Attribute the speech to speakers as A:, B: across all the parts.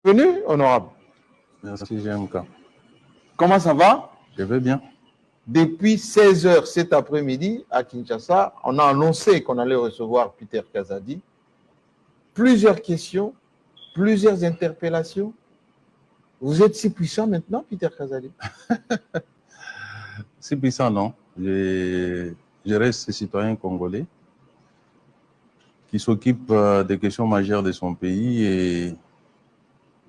A: Bienvenue, honorable.
B: Merci, GMK.
A: Comment ça va?
B: Je vais bien.
A: Depuis 16 h cet après-midi, à Kinshasa, on a annoncé qu'on allait recevoir Peter Kazadi. Plusieurs questions, plusieurs interpellations. Vous êtes si puissant maintenant, Peter Kazadi?
B: Si puissant, non. Je reste citoyen congolais qui s'occupe des questions majeures de son pays et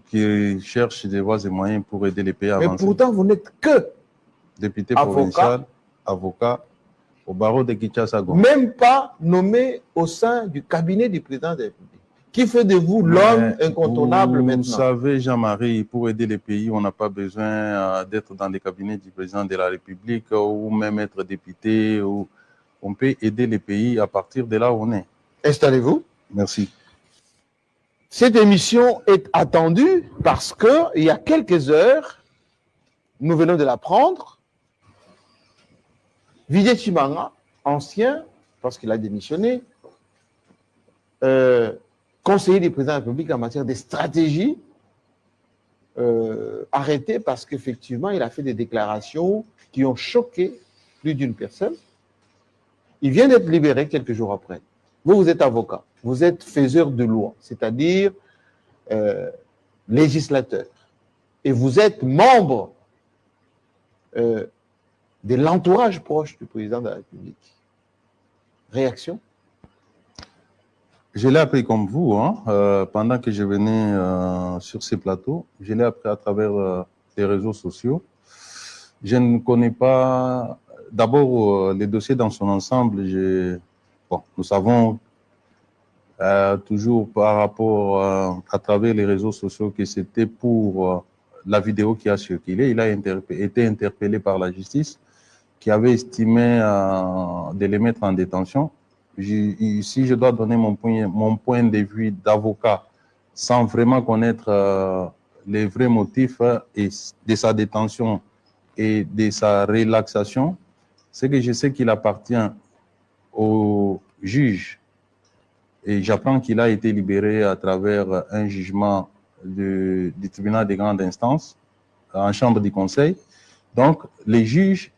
B: qui cherche des voies et moyens pour aider les pays à avancer.
A: Mais pourtant, vous n'êtes que
B: député
A: avocat,
B: provincial, avocat au barreau de Kinshasa.
A: Même pas nommé au sein du cabinet du président de la République. Qui fait de vous l'homme incontournable maintenant?
B: Vous savez, Jean-Marie, pour aider les pays, on n'a pas besoin d'être dans les cabinets du président de la République ou même être député. On peut aider les pays à partir de là où on est.
A: Installez-vous.
B: Merci.
A: Cette émission est attendue parce qu'il y a quelques heures, nous venons de l'apprendre, Vijay Chimanga, ancien, parce qu'il a démissionné, conseiller du président de la République en matière de stratégie, arrêté parce qu'effectivement, il a fait des déclarations qui ont choqué plus d'une personne. Il vient d'être libéré quelques jours après. Vous êtes avocat, vous êtes faiseur de loi, c'est-à-dire législateur, et vous êtes membre de l'entourage proche du président de la République. Réaction?
B: Je l'ai appris comme vous, hein, pendant que je venais sur ces plateaux. Je l'ai appris à travers les réseaux sociaux. Je ne connais pas, d'abord, les dossiers dans son ensemble. Bon, nous savons toujours par rapport à travers les réseaux sociaux que c'était pour la vidéo qui a circulé. Il a été interpellé par la justice qui avait estimé de les mettre en détention. Si je dois donner mon point de vue d'avocat sans vraiment connaître les vrais motifs de sa détention et de sa relaxation, c'est que je sais qu'il appartient au juge et j'apprends qu'il a été libéré à travers un jugement du tribunal de grande instance en chambre du conseil. Donc, les juges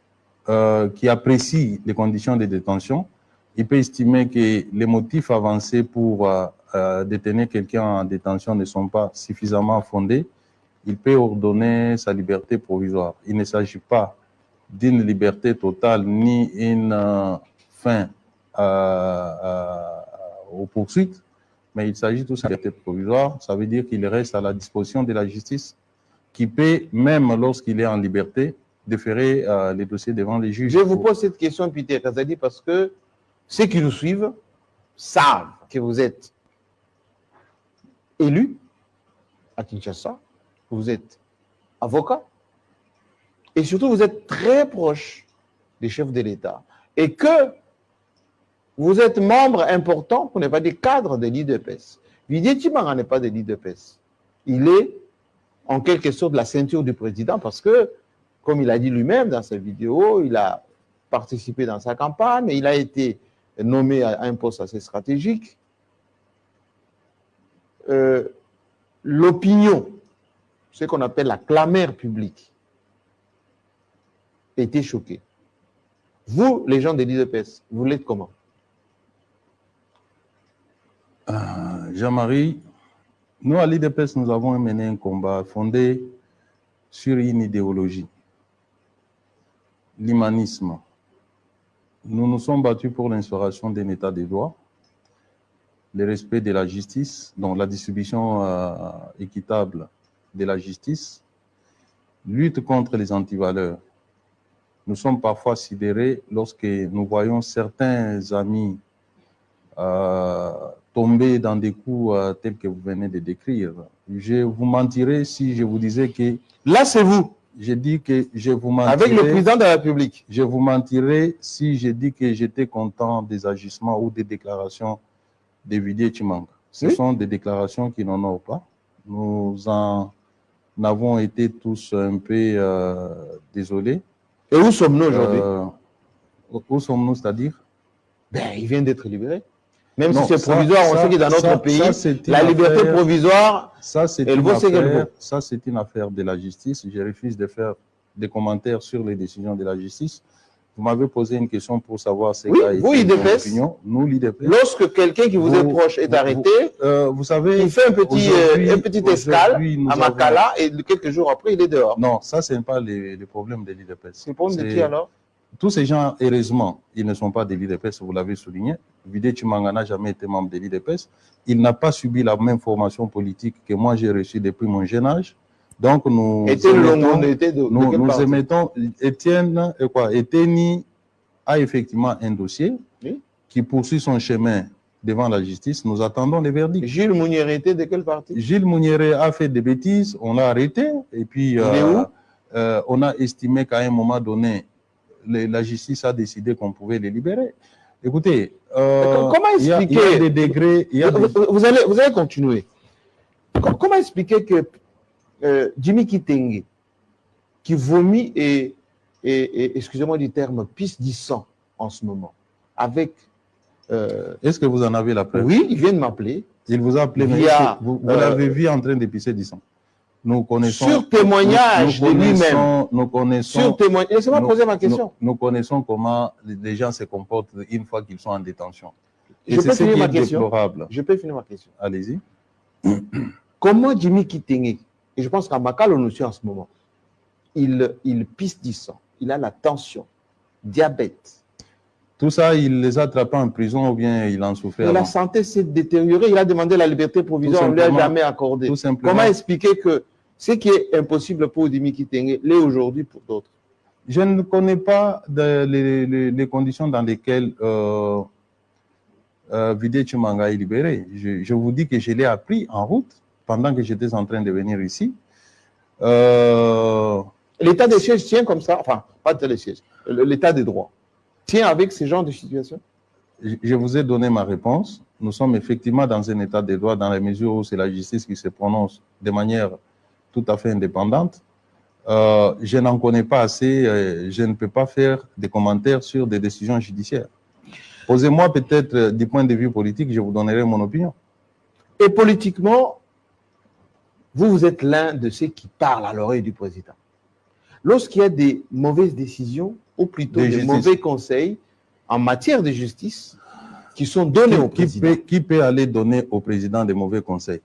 B: qui apprécient les conditions de détention, il peut estimer que les motifs avancés pour détenir quelqu'un en détention ne sont pas suffisamment fondés. Il peut ordonner sa liberté provisoire. Il ne s'agit pas d'une liberté totale ni une fin aux poursuites, mais il s'agit tout simplement de liberté provisoire. Ça veut dire qu'il reste à la disposition de la justice qui peut, même lorsqu'il est en liberté, déférer les dossiers devant les juges.
A: Je vous pose cette question, Peter Kazadi, parce que ceux qui nous suivent savent que vous êtes élu à Kinshasa, vous êtes avocat, et surtout vous êtes très proche des chefs de l'État, et que vous êtes membre important, pour ne pas dire cadre de l'IDPS. Vijay Chimanga n'est pas de l'IDPS. Il est en quelque sorte la ceinture du président parce que, comme il a dit lui-même dans sa vidéo, il a participé dans sa campagne, il a été nommé à un poste assez stratégique. L'opinion, ce qu'on appelle la clameur publique, était choquée. Vous, les gens de l'IDPS, vous l'êtes comment?
B: Jean-Marie, nous à l'IDPS, nous avons mené un combat fondé sur une idéologie, l'humanisme. Nous nous sommes battus pour l'instauration d'un état de droit, le respect de la justice, donc la distribution équitable de la justice, lutte contre les antivaleurs. Nous sommes parfois sidérés lorsque nous voyons certains amis tomber dans des coups tels que vous venez de décrire. Je vous mentirais si je vous disais que...
A: Là, c'est vous.
B: Je dis que je vous mentirais...
A: Avec le président de la République.
B: Je vous mentirais si je dis que j'étais content des agissements ou des déclarations de Vijay Chimanga. Ce sont des déclarations qui n'en ont pas. Nous en avons été tous un peu désolés.
A: Et où sommes-nous aujourd'hui?
B: Où sommes-nous, c'est-à-dire?
A: Ben, il vient d'être libéré. Même
B: Non,
A: si c'est
B: ça-
A: provisoire, on
B: ça-
A: sait que dans notre
B: ça-
A: pays,
B: ça, c'est une
A: la liberté
B: affaire-
A: provisoire,
B: Ça, c'est
A: elle
B: une
A: vaut ce qu'elle
B: affaire-
A: vaut.
B: ça, c'est une affaire de la justice. Je refuse de faire des commentaires sur les décisions de la justice. Vous m'avez posé une question pour savoir ce
A: Oui,
B: qu'a
A: vous,
B: été mon
A: IDPS.
B: opinion. Nous, l'IDPS.
A: lorsque quelqu'un qui vous est proche est arrêté,
B: Vous savez,
A: il fait un petit escale
B: aujourd'hui, nous
A: à
B: avons-
A: Makala et quelques jours après, il est dehors.
B: Non, ça, ce n'est pas les problèmes de l'IDPS.
A: C'est le problème de qui alors?
B: Tous ces gens, heureusement, ils ne sont pas de l'IDPS, vous l'avez souligné. Vidé Chimanga n'a jamais été membre de l'IDPS. Il n'a pas subi la même formation politique que moi j'ai reçue depuis mon jeune âge. Donc, nous émettons, Étienne, Eteni a effectivement un dossier
A: Oui.
B: qui poursuit son chemin devant la justice. Nous attendons les verdicts.
A: Gilles Mounier était de quel parti?
B: Gilles Mounier a fait des bêtises, on l'a arrêté, et puis
A: Il est où?
B: on a estimé qu'à un moment donné, la justice a décidé qu'on pouvait les libérer. Écoutez,
A: comment
B: il y a
A: expliquer
B: des degrés.
A: Vous allez continuer. Comment expliquer que Jimmy Kitenge, qui vomit et excusez-moi du terme, pisse du sang en ce moment, avec...
B: Est-ce que vous en avez la preuve?
A: Oui, il vient de m'appeler.
B: Il vous a appelé, mais vous l'avez vu en train de pisser du sang. Nous connaissons...
A: Sur témoignage de lui-même.
B: Nous connaissons...
A: Sur témoignage... Laissez-moi poser ma question.
B: Nous connaissons comment les gens se comportent une fois qu'ils sont en détention. Et
A: Je
B: c'est
A: peux
B: ce
A: finir
B: qui
A: ma
B: est
A: question.
B: déplorable.
A: Je peux finir ma question.
B: Allez-y.
A: Comment Jimmy Kitenge, et je pense qu'à Makala on nous suit en ce moment, il pisse du sang, il a la tension, diabète.
B: Tout ça, il les a attrapés en prison ou bien il en souffrait
A: Et
B: avant.
A: la santé s'est détériorée, il a demandé la liberté provisoire, on ne lui a jamais accordé.
B: Tout simplement.
A: Comment expliquer que ce qui est impossible pour Jimmy Kitenge l'est aujourd'hui pour d'autres?
B: Je ne connais pas les conditions dans lesquelles Vidé Chimanga est libéré. Je vous dis que je l'ai appris en route pendant que j'étais en train de venir ici.
A: L'état des sièges tient comme ça, enfin, pas l'état des sièges, l'état des droits tient avec ce genre de situation?
B: Je vous ai donné ma réponse. Nous sommes effectivement dans un état de droit dans la mesure où c'est la justice qui se prononce de manière tout à fait indépendante. Je n'en connais pas assez, je ne peux pas faire des commentaires sur des décisions judiciaires. Posez-moi peut-être du point de vue politique, je vous donnerai mon opinion.
A: Et politiquement, vous êtes l'un de ceux qui parlent à l'oreille du président. Lorsqu'il y a des mauvaises décisions, ou plutôt des mauvais conseils en matière de justice qui sont donnés au président.
B: Qui peut aller donner au président des mauvais conseils?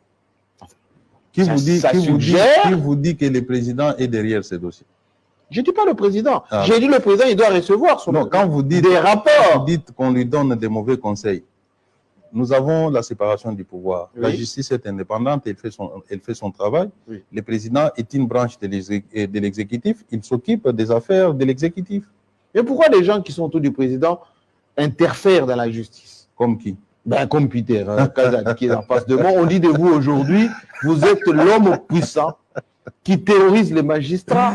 B: Qui vous dit que le président est derrière ces dossiers?
A: Je ne dis pas le président.
B: Ah.
A: J'ai dit le président, il doit recevoir
B: quand vous dites,
A: des rapports.
B: Vous dites qu'on lui donne des mauvais conseils. Nous avons la séparation du pouvoir. Oui. La justice est indépendante, elle fait son travail. Oui. Le président est une branche de l'exécutif. Il s'occupe des affaires de l'exécutif.
A: Et pourquoi les gens qui sont autour du président interfèrent dans la justice?
B: Comme qui?
A: Ben, comme Peter Kazak qui est en face de moi. On dit de vous aujourd'hui, vous êtes l'homme puissant qui terrorise les magistrats,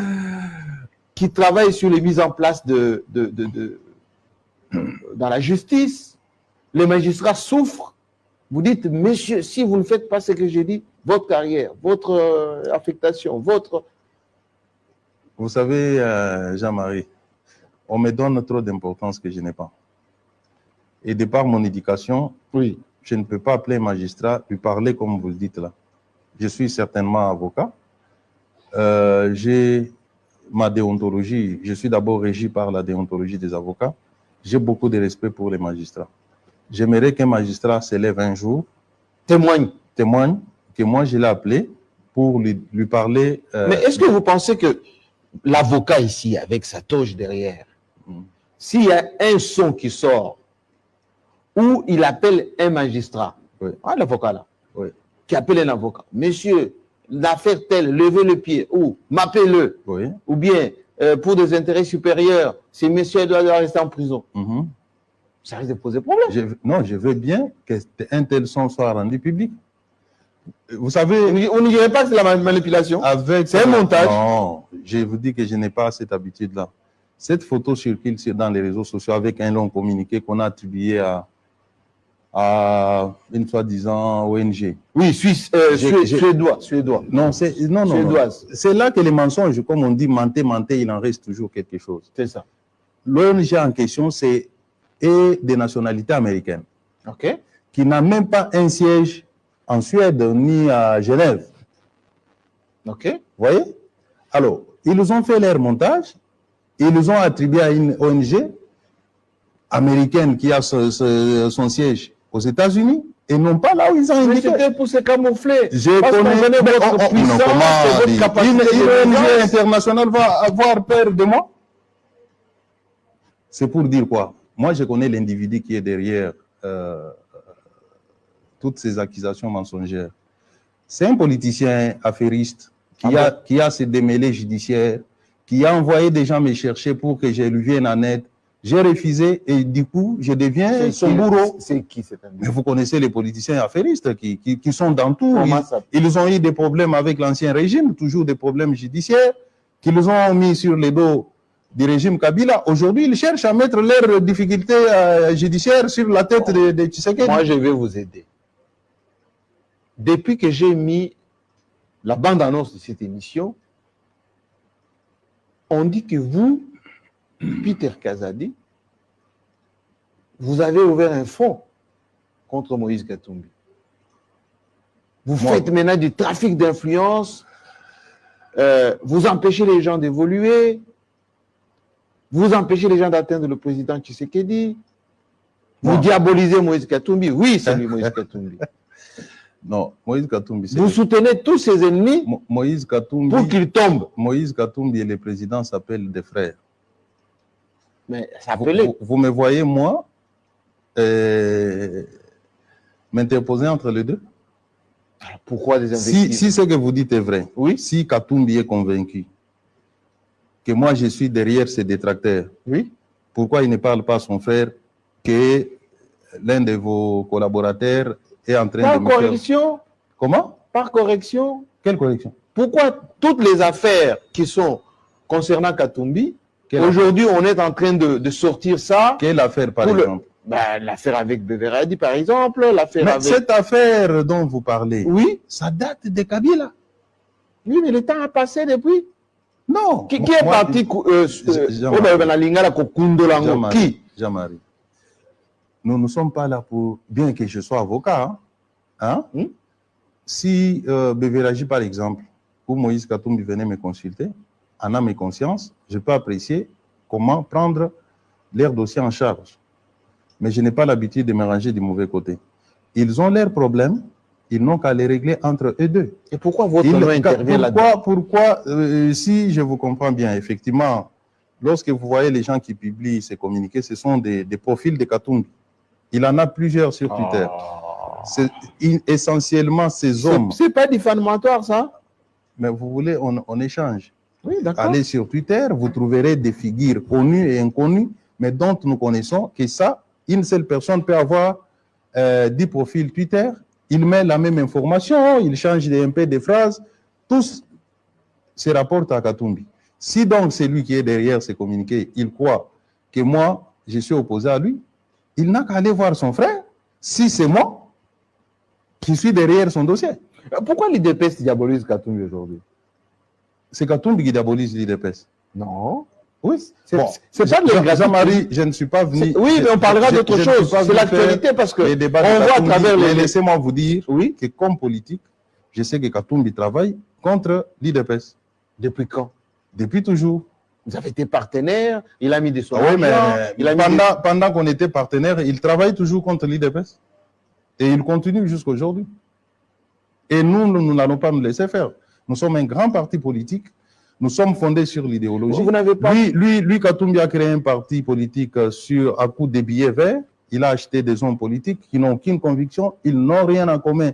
A: qui travaille sur les mises en place dans la justice. Les magistrats souffrent. Vous dites, monsieur, si vous ne faites pas ce que j'ai dit, votre carrière, votre affectation, votre...
B: Vous savez, Jean-Marie, on me donne trop d'importance que je n'ai pas. Et de par mon éducation,
A: oui,
B: je ne peux pas appeler un magistrat, lui parler comme vous le dites là. Je suis certainement avocat. J'ai ma déontologie. Je suis d'abord régi par la déontologie des avocats. J'ai beaucoup de respect pour les magistrats. J'aimerais qu'un magistrat s'élève un jour, témoigne que moi je l'ai appelé pour lui parler.
A: Mais est-ce que vous pensez que l'avocat ici, avec sa toge derrière, s'il y a un son qui sort, où il appelle un magistrat,
B: oui.
A: L'avocat là,
B: oui.
A: Qui appelle un avocat, monsieur, l'affaire telle, levez le pied, ou m'appelez-le,
B: oui.
A: Ou bien pour des intérêts supérieurs, si monsieur doit rester en prison, ça risque de poser problème.
B: Je veux bien qu'un tel son soit rendu public. Vous savez...
A: On ne dirait pas que c'est la manipulation. C'est un montage.
B: Non, je vous dis que je n'ai pas cette habitude-là. Cette photo circule dans les réseaux sociaux avec un long communiqué qu'on a attribué à une soi-disant ONG.
A: Oui, suédois.
B: Non, c'est là que les mensonges, comme on dit, mentez, il en reste toujours quelque chose.
A: C'est ça.
B: L'ONG en question, c'est des nationalités américaines.
A: OK.
B: qui n'a même pas un siège en Suède ni à Genève.
A: OK.
B: Vous voyez? Alors, ils ont fait leur montage, ils ont attribué à une ONG américaine qui a son siège aux États-Unis et non pas là où ils ont
A: Mais
B: indiqué.
A: c'était pour se camoufler.
B: Je
A: Parce qu'on
B: connais
A: connaît votre puissance et votre capacité
B: une
A: de
B: ONG
A: défense.
B: internationale va avoir peur de moi. C'est pour dire quoi? Moi, je connais l'individu qui est derrière toutes ces accusations mensongères. C'est un politicien affairiste qui a ses démêlés judiciaires, qui a envoyé des gens me chercher pour que je lui vienne en aide. J'ai refusé et du coup, je deviens son bourreau.
A: C'est qui cet ami?
B: Mais vous connaissez les politiciens affairistes qui sont dans tout.
A: Comment ça?
B: Ils ont eu des problèmes avec l'ancien régime, toujours des problèmes judiciaires, qu'ils ont mis sur les dos du régime Kabila. Aujourd'hui, ils cherchent à mettre leurs difficultés judiciaires sur la tête de Tshisekedi.
A: Moi, je vais vous aider. Depuis que j'ai mis la bande-annonce de cette émission, on dit que vous, Peter Kazadi, vous avez ouvert un fonds contre Moïse Katumbi. Vous faites maintenant du trafic d'influence, vous empêchez les gens d'évoluer, vous empêchez les gens d'atteindre le président Tshisekedi, vous diabolisez Moïse Katumbi. Oui, c'est lui, Moïse Katumbi.
B: Non, Moïse Katumbi.
A: Vous soutenez tous ses ennemis
B: Moïse Katumbi,
A: pour qu'ils tombent.
B: Moïse Katumbi et le président s'appellent des frères.
A: Mais ça s'appelait.
B: Vous me voyez, moi, m'interposer entre les deux?
A: Alors, pourquoi des invectives?
B: Si ce que vous dites est vrai,
A: oui.
B: Si Katumbi est convaincu que moi je suis derrière ses détracteurs,
A: oui.
B: Pourquoi il ne parle pas à son frère que l'un de vos collaborateurs est en train de me faire...
A: Par correction.
B: Comment?
A: Par correction.
B: Quelle correction?
A: Pourquoi toutes les affaires qui sont concernant Katumbi, aujourd'hui on est en train de sortir ça?
B: Quelle affaire par exemple?
A: L'affaire avec Beveradi par exemple, l'affaire avec...
B: Cette affaire dont vous parlez,
A: oui,
B: ça date de Kabila.
A: Oui, mais le temps a passé depuis.
B: Non.
A: Qui est parti
B: Jean-Marie, nous ne sommes pas là pour... Bien que je sois avocat, si Beveradi par exemple, ou Moïse Katumbi venait me consulter, en âme et conscience, je peux apprécier comment prendre leur dossier en charge. Mais je n'ai pas l'habitude de me ranger du mauvais côté. Ils ont leurs problèmes, ils n'ont qu'à les régler entre eux deux.
A: Et pourquoi votre nom intervient là-dedans?
B: Pourquoi si je vous comprends bien, effectivement, lorsque vous voyez les gens qui publient ces communiqués, ce sont des profils de Katumbi. Il en a plusieurs sur Twitter. C'est essentiellement ces hommes.
A: C'est pas diffamatoire, ça?
B: Mais vous voulez, on échange.
A: Oui, d'accord.
B: Allez sur Twitter, vous trouverez des figures connues et inconnues, mais dont nous connaissons que ça, une seule personne peut avoir 10 profils Twitter, il met la même information, il change un peu des phrases, tous se rapportent à Katumbi. Si donc c'est lui qui est derrière ces communiqués, il croit que moi, je suis opposé à lui, il n'a qu'à aller voir son frère. Si c'est moi qui suis derrière son dossier.
A: Pourquoi l'IDPS diabolise Katumbi aujourd'hui?
B: C'est Katumbi qui diabolise l'IDPS.
A: Non.
B: Oui,
A: c'est pas de
B: Jean-Marie, je ne suis pas venu.
A: Oui, mais on parlera d'autre chose. C'est l'actualité parce que on voit à travers les.
B: Laissez-moi vous dire que comme politique, je sais que Katumbi travaille contre l'IDPS.
A: Depuis quand?
B: Depuis toujours.
A: Vous avez été partenaire, il a mis des soins.
B: Oui, mais pendant qu'on était partenaire, il travaille toujours contre l'IDPS. Et il continue jusqu'à aujourd'hui. Et nous n'allons pas nous laisser faire. Nous sommes un grand parti politique. Nous sommes fondés sur l'idéologie.
A: Vous n'avez pas...
B: Lui, Katumbi a créé un parti politique à coup de billets verts. Il a acheté des hommes politiques qui n'ont aucune conviction. Ils n'ont rien en commun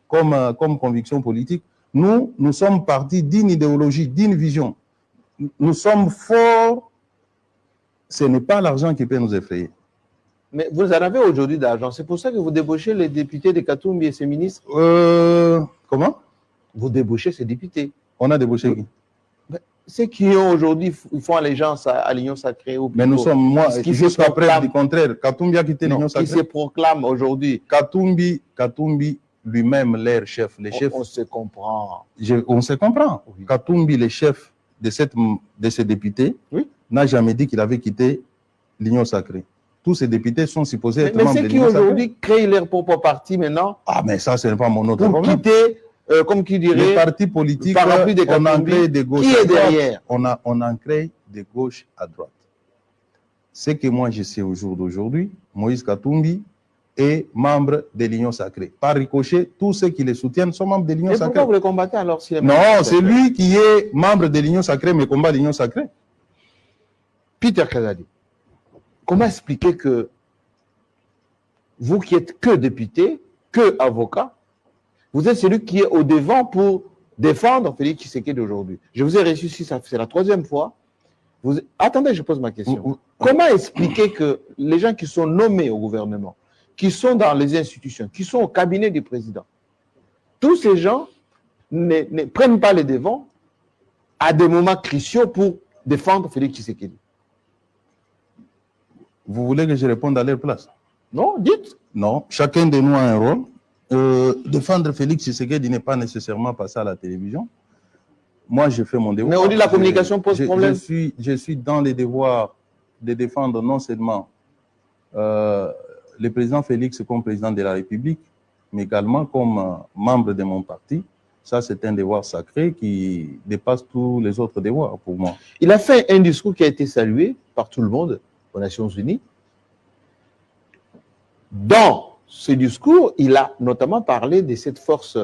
B: comme conviction politique. Nous sommes partis d'une idéologie, d'une vision. Nous sommes forts. Ce n'est pas l'argent qui peut nous effrayer.
A: Mais vous en avez aujourd'hui d'argent. C'est pour ça que vous débauchez les députés de Katumbi et ses ministres.
B: Comment?
A: Vous débauchez ces députés.
B: On a débauché qui?
A: Ceux qui ont aujourd'hui font allégeance à l'Union sacrée.
B: Mais nous sommes, moi, jusqu'à preuve du contraire, Katumbi a quitté l'Union sacrée.
A: Qui se proclame aujourd'hui.
B: Katumbi lui-même, leur chef, les chefs.
A: On se comprend.
B: On se comprend. Oui. Katumbi, le chef de ces députés, n'a jamais dit qu'il avait quitté l'Union sacrée. tous ces députés sont supposés être
A: Mais
B: membres
A: ceux
B: de
A: qui
B: l'Union sacrée.
A: aujourd'hui créent leur propre parti maintenant
B: Ah, mais ça, ce n'est pas mon autre
A: pour
B: problème.
A: quitter, comme qui
B: Les
A: dirait,
B: partis politiques,
A: parapluie des
B: on en
A: Katumbi,
B: crée de gauche
A: qui
B: à
A: est
B: droite.
A: derrière?
B: On en crée de gauche à droite. Ce que moi je sais au jour d'aujourd'hui, Moïse Katumbi est membre de l'Union sacrée. Par ricochet, tous ceux qui les soutiennent sont membres de l'Union
A: Et
B: sacrée.
A: pourquoi vous les combattez alors s'il est membre
B: Non,
A: de l'Union
B: c'est
A: sacrée?
B: lui qui est membre de l'Union sacrée, mais combat l'Union sacrée.
A: Peter Kazadi, comment expliquer que vous qui êtes que député, que avocat, vous êtes celui qui est au devant pour défendre Félix Tshisekedi d'aujourd'hui? Je vous ai reçu ici, c'est la 3e fois. Attendez, je pose ma question. Comment expliquer que les gens qui sont nommés au gouvernement, qui sont dans les institutions, qui sont au cabinet du président, tous ces gens ne prennent pas les devants à des moments cruciaux pour défendre Félix Tshisekedi?
B: Vous voulez que je réponde à leur place?
A: Non, dites.
B: Non, chacun de nous a un rôle. Défendre Félix Tshisekedi n'est pas nécessairement passer à la télévision. Moi, je fais mon devoir.
A: Mais on dit la communication pose problème.
B: Je suis dans les devoirs de défendre non seulement le président Félix comme président de la République, mais également comme membre de mon parti. Ça, c'est un devoir sacré qui dépasse tous les autres devoirs pour moi.
A: Il a fait un discours qui a été salué par tout le monde aux Nations Unies. Dans ce discours, il a notamment parlé de cette force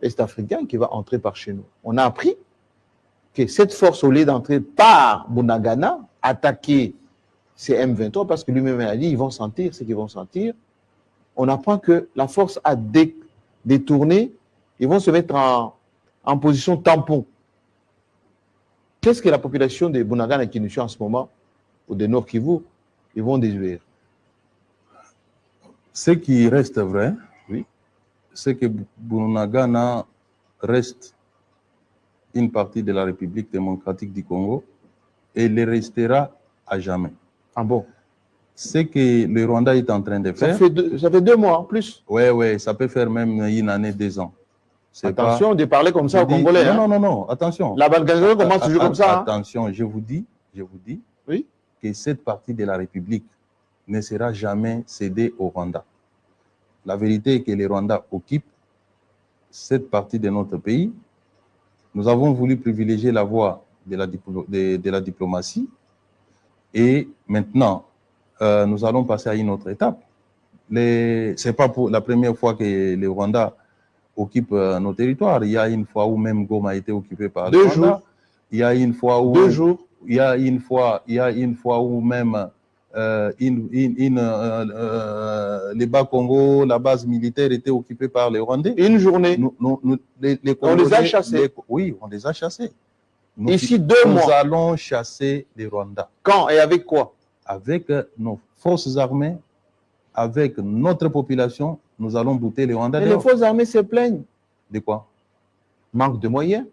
A: est-africaine qui va entrer par chez nous. On a appris que cette force, au lieu d'entrer par Bunagana, attaquer ces M23, parce que lui-même a dit, ils vont sentir ce qu'ils vont sentir. On apprend que la force a détourné, ils vont se mettre en position tampon. Qu'est-ce que la population de Bunagana qui nous suit en ce moment, ou de Nord Kivu, ils vont déduire?
B: Ce qui reste vrai,
A: oui,
B: c'est que Bunagana reste une partie de la République démocratique du Congo et il restera à jamais.
A: Ah bon?
B: Ce que le Rwanda est en train de faire...
A: Ça fait 2 mois en plus.
B: Oui, ça peut faire même 1 année, 2 ans.
A: Attention de parler comme ça aux Congolais.
B: Non, attention.
A: La Balganisation commence toujours comme ça.
B: Attention, je vous dis
A: oui,
B: que cette partie de la République ne sera jamais cédée au Rwanda. La vérité est que le Rwanda occupe cette partie de notre pays. Nous avons voulu privilégier la voie de la diplomatie et maintenant, nous allons passer à une autre étape. Ce n'est pas pour la première fois que le Rwanda occupe nos territoires. Il y a une fois où même Goma a été occupé par le Rwanda.
A: 2 jours.
B: Il y a une fois où...
A: 2 jours.
B: Il y a une fois où même les Bas-Congo, la base militaire était occupée par les Rwandais.
A: Une journée. On les a chassés.
B: Oui, on les a chassés.
A: Ici, 2 mois.
B: Nous allons chasser les Rwandais.
A: Quand et avec quoi?
B: Avec nos forces armées, avec notre population, nous allons bouter les Rwandais.
A: Mais les forces armées se plaignent.
B: De quoi?
A: Manque de moyens.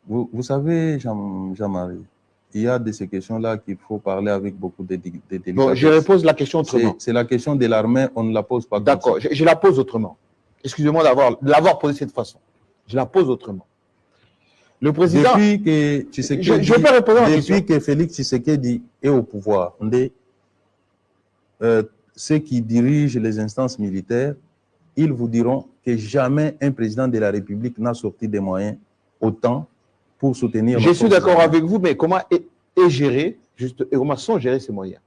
B: Vous savez, Jean-Marie, il y a de ces questions-là qu'il faut parler avec beaucoup de délicatesse.
A: Bon, je repose la question autrement.
B: C'est la question de l'armée, on ne la pose pas comme ça.
A: D'accord, je la pose autrement. Excusez-moi de l'avoir posée de cette façon. Je la pose autrement. Le président...
B: Depuis que Tshisekedi,
A: je peux répondre à la question.
B: Depuis que Félix Tshisekedi est au pouvoir, ceux qui dirigent les instances militaires, ils vous diront que jamais un président de la République n'a sorti des moyens autant pour soutenir...
A: Je suis d'accord avec vous, mais comment est géré, juste, et comment sont gérés ces moyens?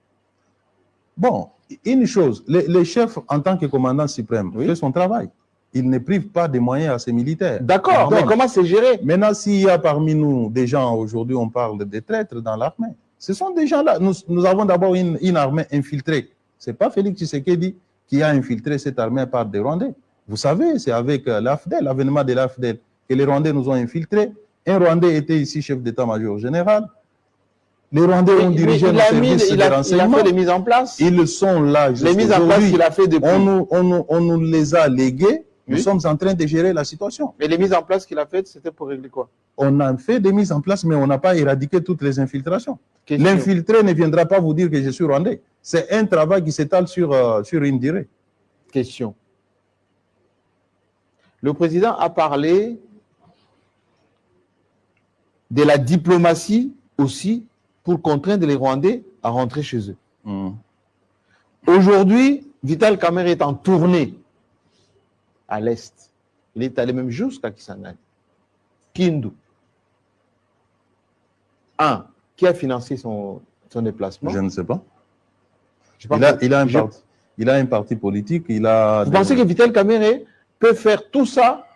B: Bon, une chose, le chef, en tant que commandant suprême, fait son travail. Il ne prive pas de moyens à ses militaires.
A: D'accord, mais comment c'est géré?
B: Maintenant, s'il y a parmi nous des gens, aujourd'hui on parle de traîtres dans l'armée, ce sont des gens-là. Nous avons d'abord une armée infiltrée. Ce n'est pas Félix Tshisekedi qui a infiltré cette armée par des Rwandais. Vous savez, c'est avec l'AFDEL, l'avènement de l'AFDEL, que les Rwandais nous ont infiltrés. Un Rwandais était ici chef d'état-major général. Les Rwandais ont dirigé nos services de renseignement.
A: Il a fait les mises en place.
B: Ils sont là jusqu'à
A: les mises en place qu'il a fait depuis.
B: On nous les a légués. Nous sommes en train de gérer la situation.
A: Mais les mises en place qu'il a faites, c'était pour régler quoi?
B: On a fait des mises en place, mais on n'a pas éradiqué toutes les infiltrations. L'infiltré ne viendra pas vous dire que je suis rwandais. C'est un travail qui s'étale sur une durée.
A: Question. Le président a parlé de la diplomatie aussi pour contraindre les Rwandais à rentrer chez eux. Aujourd'hui, Vital Kamerhe est en tournée à l'Est. Il est allé même jusqu'à Kisangani. Kindu. Qui a financé son déplacement?
B: Je ne sais pas.
A: Il
B: a un parti politique.
A: Vous pensez que Vital Kamerhe peut faire tout ça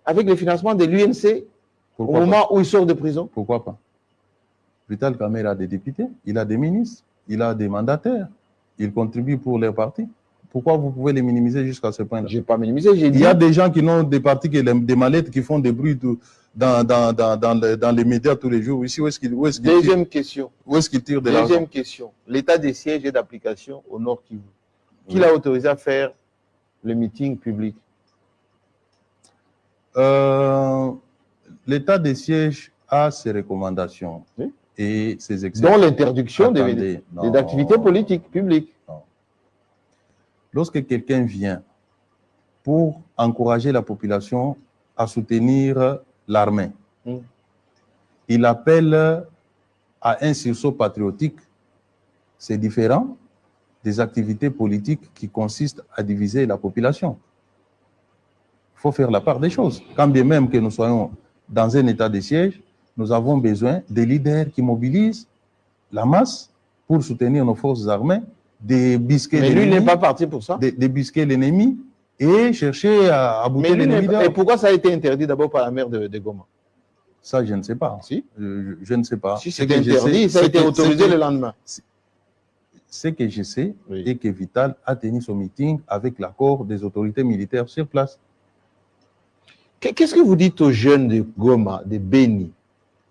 A: avec le financement de l'UNC au moment où il sort de prison?
B: Pourquoi pas? Vital Kamerhe a des députés, il a des ministres, il a des mandataires, il contribue pour les partis. Pourquoi vous pouvez les minimiser jusqu'à ce point-là?
A: Je n'ai pas minimisé, j'ai dit.
B: Il y a des gens qui n'ont des partis que des mallettes qui font des bruits dans les médias tous les jours. Ici,
A: Deuxième question.
B: Où est-ce qu'ils tirent de l'argent?
A: Deuxième question. L'état des sièges est d'application au Nord Kivu. Qui l'a autorisé à faire le meeting public?
B: L'état des sièges a ses recommandations et ses exceptions.
A: Dont l'interdiction des activités politiques publiques.
B: Non. Lorsque quelqu'un vient pour encourager la population à soutenir l'armée, il appelle à un sursaut patriotique. C'est différent des activités politiques qui consistent à diviser la population. Il faut faire la part des choses. Quand bien même que nous soyons dans un état de siège, nous avons besoin des leaders qui mobilisent la masse pour soutenir nos forces armées, débusquer l'ennemi.
A: Mais lui n'est pas parti pour ça.
B: Débusquer l'ennemi et chercher à aboutir les leaders.
A: Et pourquoi ça a été interdit d'abord par la maire de Goma?
B: Ça, je ne sais pas.
A: Si.
B: Je ne sais pas.
A: Si c'était interdit, ça a été autorisé le lendemain.
B: Ce que je sais est que Vital a tenu son meeting avec l'accord des autorités militaires sur place.
A: Qu'est-ce que vous dites aux jeunes de Goma, de Beni,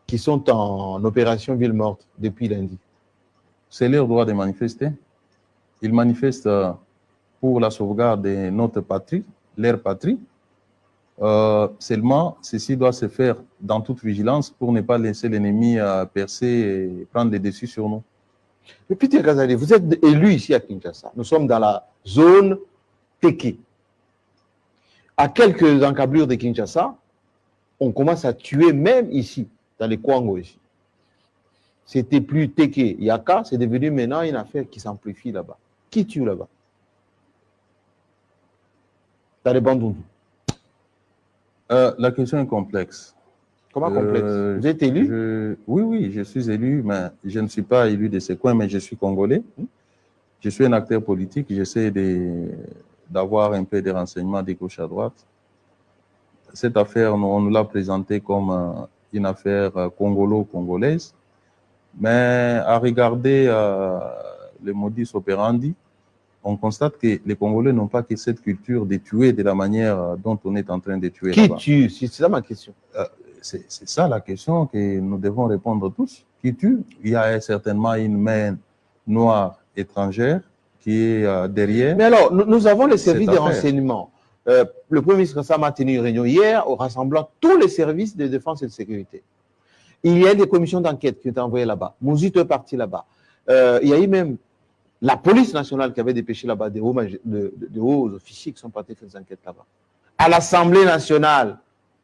A: qui sont en opération ville morte depuis lundi?
B: C'est leur droit de manifester. Ils manifestent pour la sauvegarde de notre patrie, leur patrie. Seulement, ceci doit se faire dans toute vigilance pour ne pas laisser l'ennemi percer et prendre les dessus sur nous.
A: Mais Peter Kazadi, vous êtes élu ici à Kinshasa. Nous sommes dans la zone Teke. À quelques encablures de Kinshasa, on commence à tuer même ici, dans les Kwango ici. C'était plus Teke, Yaka, c'est devenu maintenant une affaire qui s'amplifie là-bas. Qui tue là-bas? Dans les Bandundu.
B: La question est complexe.
A: Comment complexe? Vous êtes élu?
B: Oui, je suis élu, mais je ne suis pas élu de ce coin, mais je suis congolais. Je suis un acteur politique, j'essaie d'avoir un peu de renseignements de gauche à droite. Cette affaire, on nous l'a présentée comme une affaire congolo-congolaise, mais à regarder le modus operandi, on constate que les Congolais n'ont pas que cette culture de tuer de la manière dont on est en train de tuer.
A: Qui tue? C'est ça ma question.
B: C'est ça la question que nous devons répondre tous. Qui tue? Il y a certainement une main noire étrangère qui est derrière.
A: Mais alors, nous avons les services de renseignement. Le Premier ministre Sam a tenu une réunion hier en rassemblant tous les services de défense et de sécurité. Il y a des commissions d'enquête qui ont été envoyées là-bas. Mouzito est parti là-bas. Il y a eu même la police nationale qui avait dépêché là-bas des hauts officiers qui sont partis faire des enquêtes là-bas. À l'Assemblée nationale,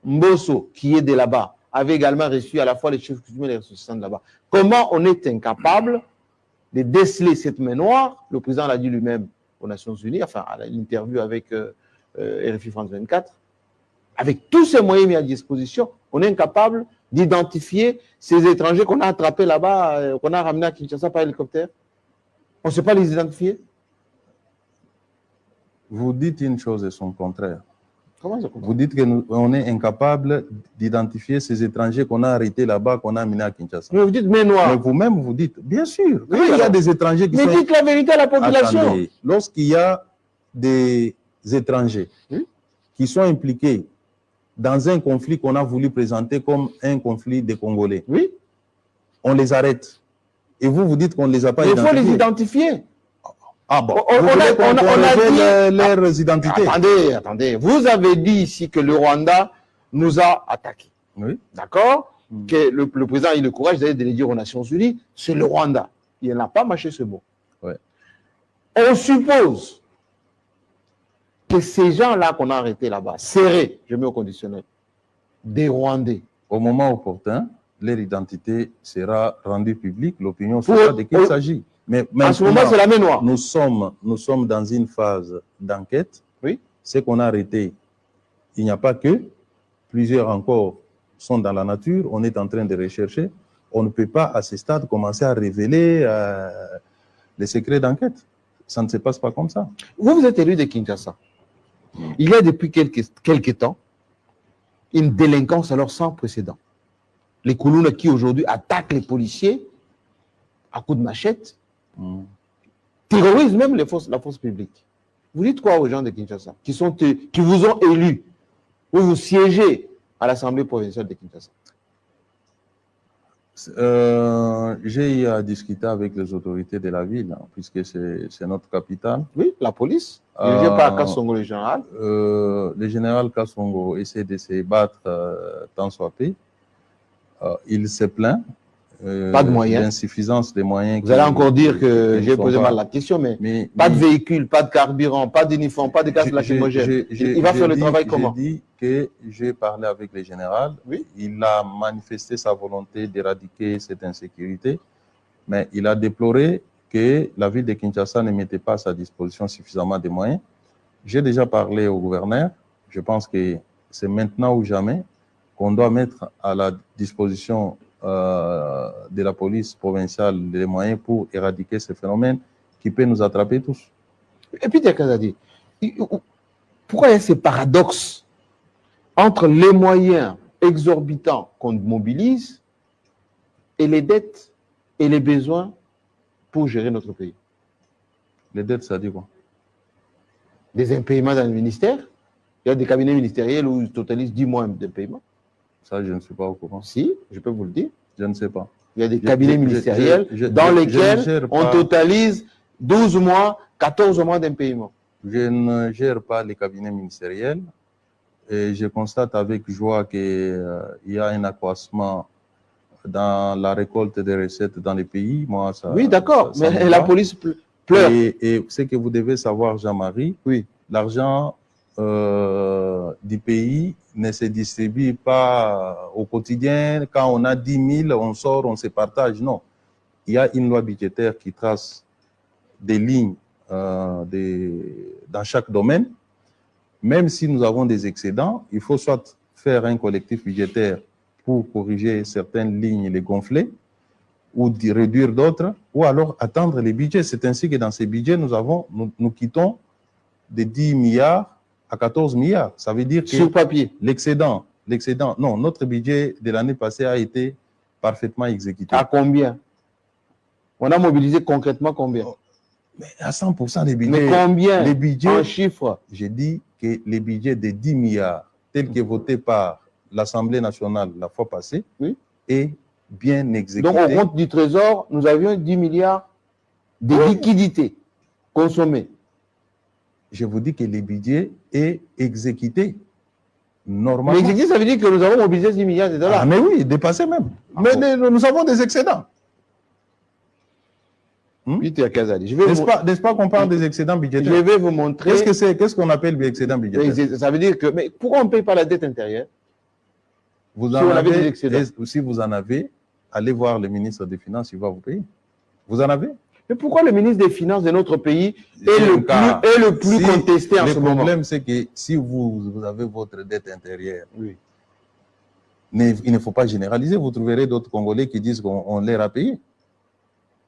A: Mbosso, qui est de là-bas, avait également reçu à la fois les chefs coutumiers et les ressortissants de là-bas. Comment on est incapable de déceler cette main noire? Le président l'a dit lui-même aux Nations Unies, enfin à l'interview avec RFI France 24. Avec tous ces moyens mis à disposition, on est incapable d'identifier ces étrangers qu'on a attrapés là-bas, qu'on a ramenés à Kinshasa par hélicoptère. On ne sait pas les identifier.
B: Vous dites une chose et son contraire.
A: Comment ça?
B: Vous dites qu'on est incapable d'identifier ces étrangers qu'on a arrêtés là-bas, qu'on a amenés à Kinshasa.
A: Mais vous dites mais noirs.
B: Mais vous-même, vous dites, bien sûr,
A: Oui,
B: il y a des étrangers qui sont...
A: Mais dites la vérité à la population.
B: Attendez, lorsqu'il y a des étrangers qui sont impliqués dans un conflit qu'on a voulu présenter comme un conflit des Congolais, on les arrête. Et vous dites qu'on ne les a pas identifiés.
A: Il faut les identifier.
B: Ah bon,
A: on a dit
B: leurs identités.
A: Attendez. Vous avez dit ici que le Rwanda nous a attaqués.
B: Oui.
A: D'accord? Que le président a eu le courage d'aller de le dire aux Nations Unies, c'est le Rwanda. Il n'a pas mâché ce mot.
B: Ouais.
A: On suppose que ces gens-là qu'on a arrêtés là-bas seraient, je mets au conditionnel, des Rwandais.
B: Au moment opportun, leur identité sera rendue publique, l'opinion saura de qui il s'agit. Mais
A: en ce moment, c'est la main noire.
B: Nous sommes dans une phase d'enquête.
A: Oui.
B: C'est qu'on a arrêté. Il n'y a pas que. Plusieurs encore sont dans la nature. On est en train de rechercher. On ne peut pas, à ce stade, commencer à révéler les secrets d'enquête. Ça ne se passe pas comme ça.
A: Vous êtes élu de Kinshasa. Il y a depuis quelques temps une délinquance alors sans précédent. Les Koulouna qui aujourd'hui attaquent les policiers à coups de machette, terrorisent même la force publique. Vous dites quoi aux gens de Kinshasa qui vous ont élus pour vous siéger à l'Assemblée provinciale de Kinshasa?
B: J'ai eu à discuter avec les autorités de la ville, hein, puisque c'est notre capitale.
A: Oui, la police. Dirigée par Kassongo, le général.
B: Le général Kassongo essaie de se battre tant soit peu. Il se plaint.
A: Pas de moyens.
B: L'insuffisance des moyens.
A: Vous allez encore dire que j'ai posé mal la question, mais pas de véhicule, pas de carburant, pas d'uniforme, pas de gaz lacrymogène. Il va faire le travail comment?
B: J'ai dit que j'ai parlé avec le général.
A: Oui.
B: Il a manifesté sa volonté d'éradiquer cette insécurité, mais il a déploré que la ville de Kinshasa ne mettait pas à sa disposition suffisamment de moyens. J'ai déjà parlé au gouverneur. Je pense que c'est maintenant ou jamais qu'on doit mettre à la disposition de la police provinciale les moyens pour éradiquer ce phénomène qui peut nous attraper tous.
A: Et puis, Kazadi, pourquoi il y a ces paradoxes entre les moyens exorbitants qu'on mobilise et les dettes et les besoins pour gérer notre pays?
B: Les dettes, ça dit quoi?
A: Des impayements dans le ministère. Il y a des cabinets ministériels où ils totalisent 10 mois de paiement.
B: Ça, je ne suis pas au courant.
A: Si, je peux vous le dire.
B: Je ne sais pas.
A: Il y a des cabinets ministériels dans lesquels on totalise 12 mois, 14 mois d'impayement.
B: Je ne gère pas les cabinets ministériels et je constate avec joie qu'il y a un accroissement dans la récolte des recettes dans les pays. Moi, ça,
A: oui, d'accord, mais la police pleure.
B: Et ce que vous devez savoir, Jean-Marie,
A: oui,
B: l'argent du pays ne se distribue pas au quotidien. Quand on a 10 000, on sort, on se partage. Non. Il y a une loi budgétaire qui trace des lignes dans chaque domaine. Même si nous avons des excédents, il faut soit faire un collectif budgétaire pour corriger certaines lignes, les gonfler, ou réduire d'autres, ou alors attendre les budgets. C'est ainsi que dans ces budgets, nous quittons de 10 milliards à 14 milliards. Ça veut dire que
A: sur papier,
B: l'excédent, non, notre budget de l'année passée a été parfaitement exécuté.
A: À combien? On a mobilisé concrètement combien?
B: Mais à 100% des budgets.
A: Mais combien?
B: Les budgets,
A: en chiffres?
B: J'ai dit que les budgets de 10 milliards, tels que votés par l'Assemblée nationale la fois passée,
A: oui,
B: est bien exécuté.
A: Donc, au compte du Trésor, nous avions 10 milliards de liquidités consommées.
B: Je vous dis que le budget est exécuté normalement.
A: Mais exécuté, ça veut dire que nous avons mobilisé 10 milliards de dollars.
B: Ah, mais oui, dépassé même. Mais nous avons des excédents. N'est-ce pas qu'on parle des excédents budgétaires?
A: Je vais vous montrer.
B: Qu'est-ce qu'on appelle excédent budgétaire?
A: Ça veut dire que, mais pourquoi on ne paye pas la dette intérieure?
B: Si vous en avez, allez voir le ministre des Finances, il va vous payer. Vous en avez?
A: Mais pourquoi le ministre des Finances de notre pays est le plus contesté en ce moment?
B: Le problème, c'est que si vous avez votre dette intérieure,
A: oui,
B: il ne faut pas généraliser. Vous trouverez d'autres Congolais qui disent qu'on les a payés.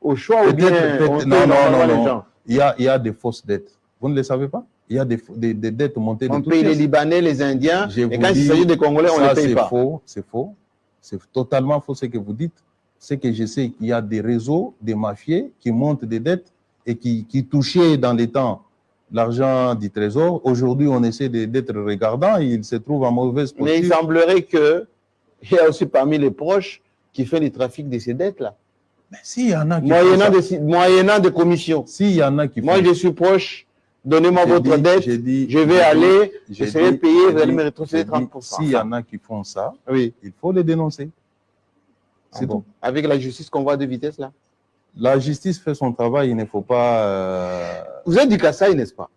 A: Au choix ou bien
B: non. Il y a des fausses dettes. Vous ne le savez pas? Il y a des dettes montées de toutes pièces.
A: On paye les Libanais, les Indiens, et quand il s'agit des Congolais, on ne les paye pas.
B: C'est faux. C'est totalement faux ce que vous dites. C'est que je sais qu'il y a des réseaux, des mafieux qui montent des dettes et qui touchaient dans les temps l'argent du Trésor. Aujourd'hui, on essaie d'être regardant et il se trouve en mauvaise posture.
A: Mais il semblerait qu'il y a aussi parmi les proches qui fait le trafic de ces dettes-là.
B: Mais s'il y en a qui
A: moyennant des commissions.
B: S'il y en a qui
A: Moi, je suis proche. Donnez-moi votre dette, je vais aller, je serai payé, vous allez me rétrocéder 30%.
B: S'il y en a qui font ça,
A: oui,
B: il faut les dénoncer. C'est tout.
A: Avec la justice qu'on voit de vitesse là?
B: La justice fait son travail, il ne faut pas...
A: Vous êtes du Kasaï, n'est-ce pas?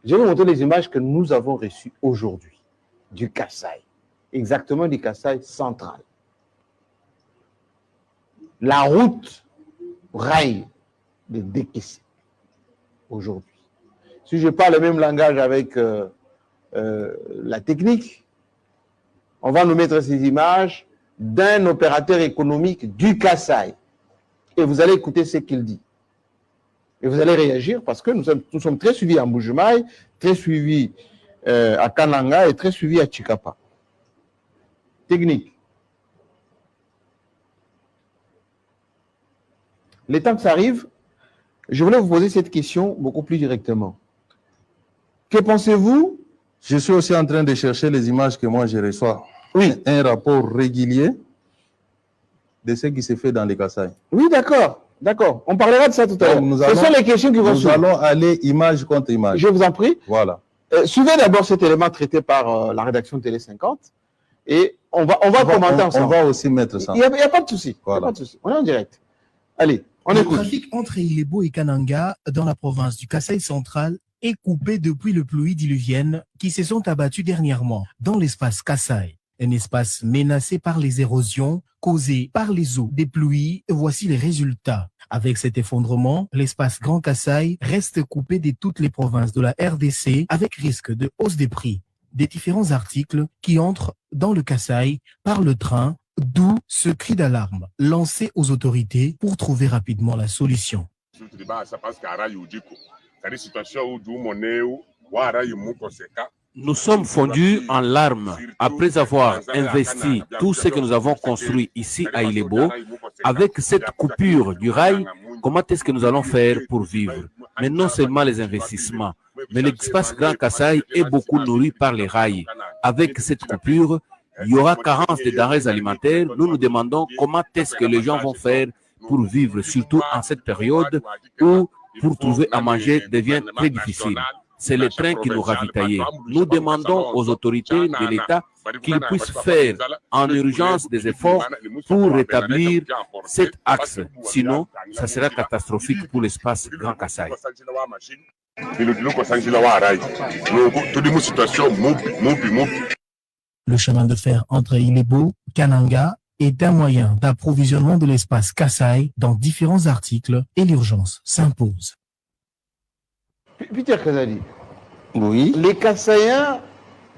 A: Je vais vous montrer les images que nous avons reçues aujourd'hui du Kasaï, exactement du Kasaï central. La route rail de décaisser aujourd'hui. Si je parle le même langage avec la technique, on va nous mettre ces images d'un opérateur économique du Kasaï. Et vous allez écouter ce qu'il dit. Et vous allez réagir parce que nous sommes très suivis à Mbujimaï, très suivis à Kananga et très suivis à Chikapa. Technique. Le temps que ça arrive, je voulais vous poser cette question beaucoup plus directement. Que pensez-vous?
B: Je suis aussi en train de chercher les images que moi je reçois.
A: Oui.
B: Un rapport régulier de ce qui se fait dans les Kasaï.
A: Oui, d'accord. D'accord. On parlera de ça tout à l'heure. Ce sont les questions qui vont suivre.
B: Nous allons aller image contre image.
A: Je vous en prie.
B: Voilà.
A: Suivez d'abord cet élément traité par la rédaction Télé 50 et on va commenter ensemble.
B: On va aussi mettre ça.
A: Il n'y a pas de souci.
B: Voilà.
A: Il y a pas de souci. On est en direct. Allez, on écoute.
C: Le trafic entre Ilebo et Kananga dans la province du Kasaï central est coupé depuis les pluies diluviennes qui se sont abattues dernièrement dans l'espace Kasaï. Un espace menacé par les érosions causées par les eaux des pluies. Voici les résultats. Avec cet effondrement, l'espace Grand Kasaï reste coupé de toutes les provinces de la RDC avec risque de hausse des prix des différents articles qui entrent dans le Kasaï par le train, d'où ce cri d'alarme lancé aux autorités pour trouver rapidement la solution.
D: Nous sommes fondus en larmes après avoir investi tout ce que nous avons construit ici à Ilebo. Avec cette coupure du rail, comment est-ce que nous allons faire pour vivre? Mais non seulement les investissements, mais l'espace Grand Kasaï est beaucoup nourri par les rails. Avec cette coupure, il y aura carence de denrées alimentaires. Nous nous demandons comment est-ce que les gens vont faire pour vivre, surtout en cette période où pour trouver à manger devient très difficile. C'est le train qui nous ravitaillait. Nous demandons aux autorités de l'État qu'ils puissent faire en urgence des efforts pour rétablir cet axe. Sinon, ça sera catastrophique pour l'espace Grand Kasaï.
C: Le chemin de fer entre Ilebo et Kananga est un moyen d'approvisionnement de l'espace Kasaï dans différents articles et l'urgence s'impose.
A: Peter Kazali,
B: oui.
A: Les Kasaïens,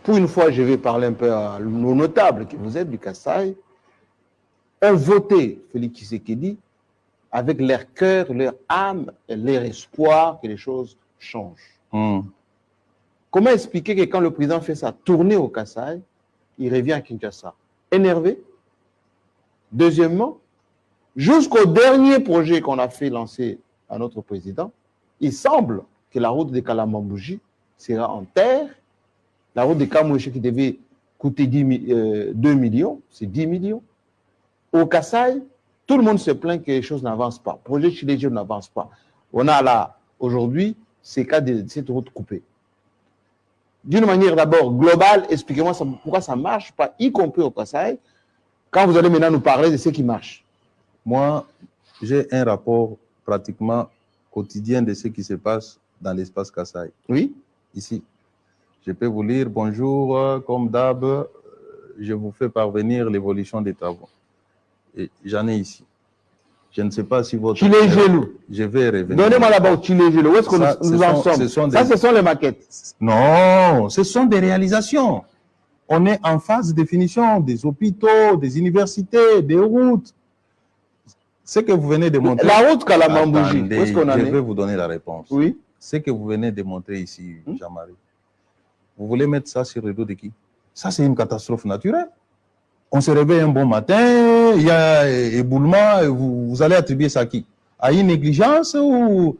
A: pour une fois, je vais parler un peu à nos notables que vous êtes du Kasaï, ont voté Félix Tshisekedi avec leur cœur, leur âme, et leur espoir que les choses changent. Comment expliquer que quand le président fait sa tournée au Kasaï, il revient à Kinshasa énervé? Deuxièmement, jusqu'au dernier projet qu'on a fait lancer à notre président, il semble que la route de Kalamambouji sera en terre. La route de Kamouché qui devait coûter 2 millions, c'est 10 millions. Au Kasaï, tout le monde se plaint que les choses n'avancent pas. Le projet Chilégio n'avance pas. On a là, aujourd'hui, ces cas de cette route coupée. D'une manière d'abord globale, expliquez-moi pourquoi ça ne marche pas, y compris au Kasaï, quand vous allez maintenant nous parler de ce qui marche.
B: Moi, j'ai un rapport pratiquement quotidien de ce qui se passe dans l'espace Kasaï.
A: Oui.
B: Ici. Je peux vous lire, bonjour, comme d'hab, je vous fais parvenir l'évolution des travaux. Et j'en ai ici. Je ne sais pas si votre...
A: Chilégelo.
B: Je vais revenir.
A: Donnez-moi d'abord Chilégelo. Où est-ce que nous en sommes? Ça, ce sont les maquettes.
B: Non, ce sont des réalisations. On est en phase de définition des hôpitaux, des universités, des routes. Ce que vous venez de montrer...
A: La route Kalamambouji, où est-ce qu'on en est?
B: Je vais vous donner la réponse.
A: Oui.
B: Ce que vous venez de montrer ici, Jean-Marie, vous voulez mettre ça sur le dos de qui? Ça, c'est une catastrophe naturelle. On se réveille un bon matin, il y a éboulement, et vous allez attribuer ça à qui? À une négligence ou...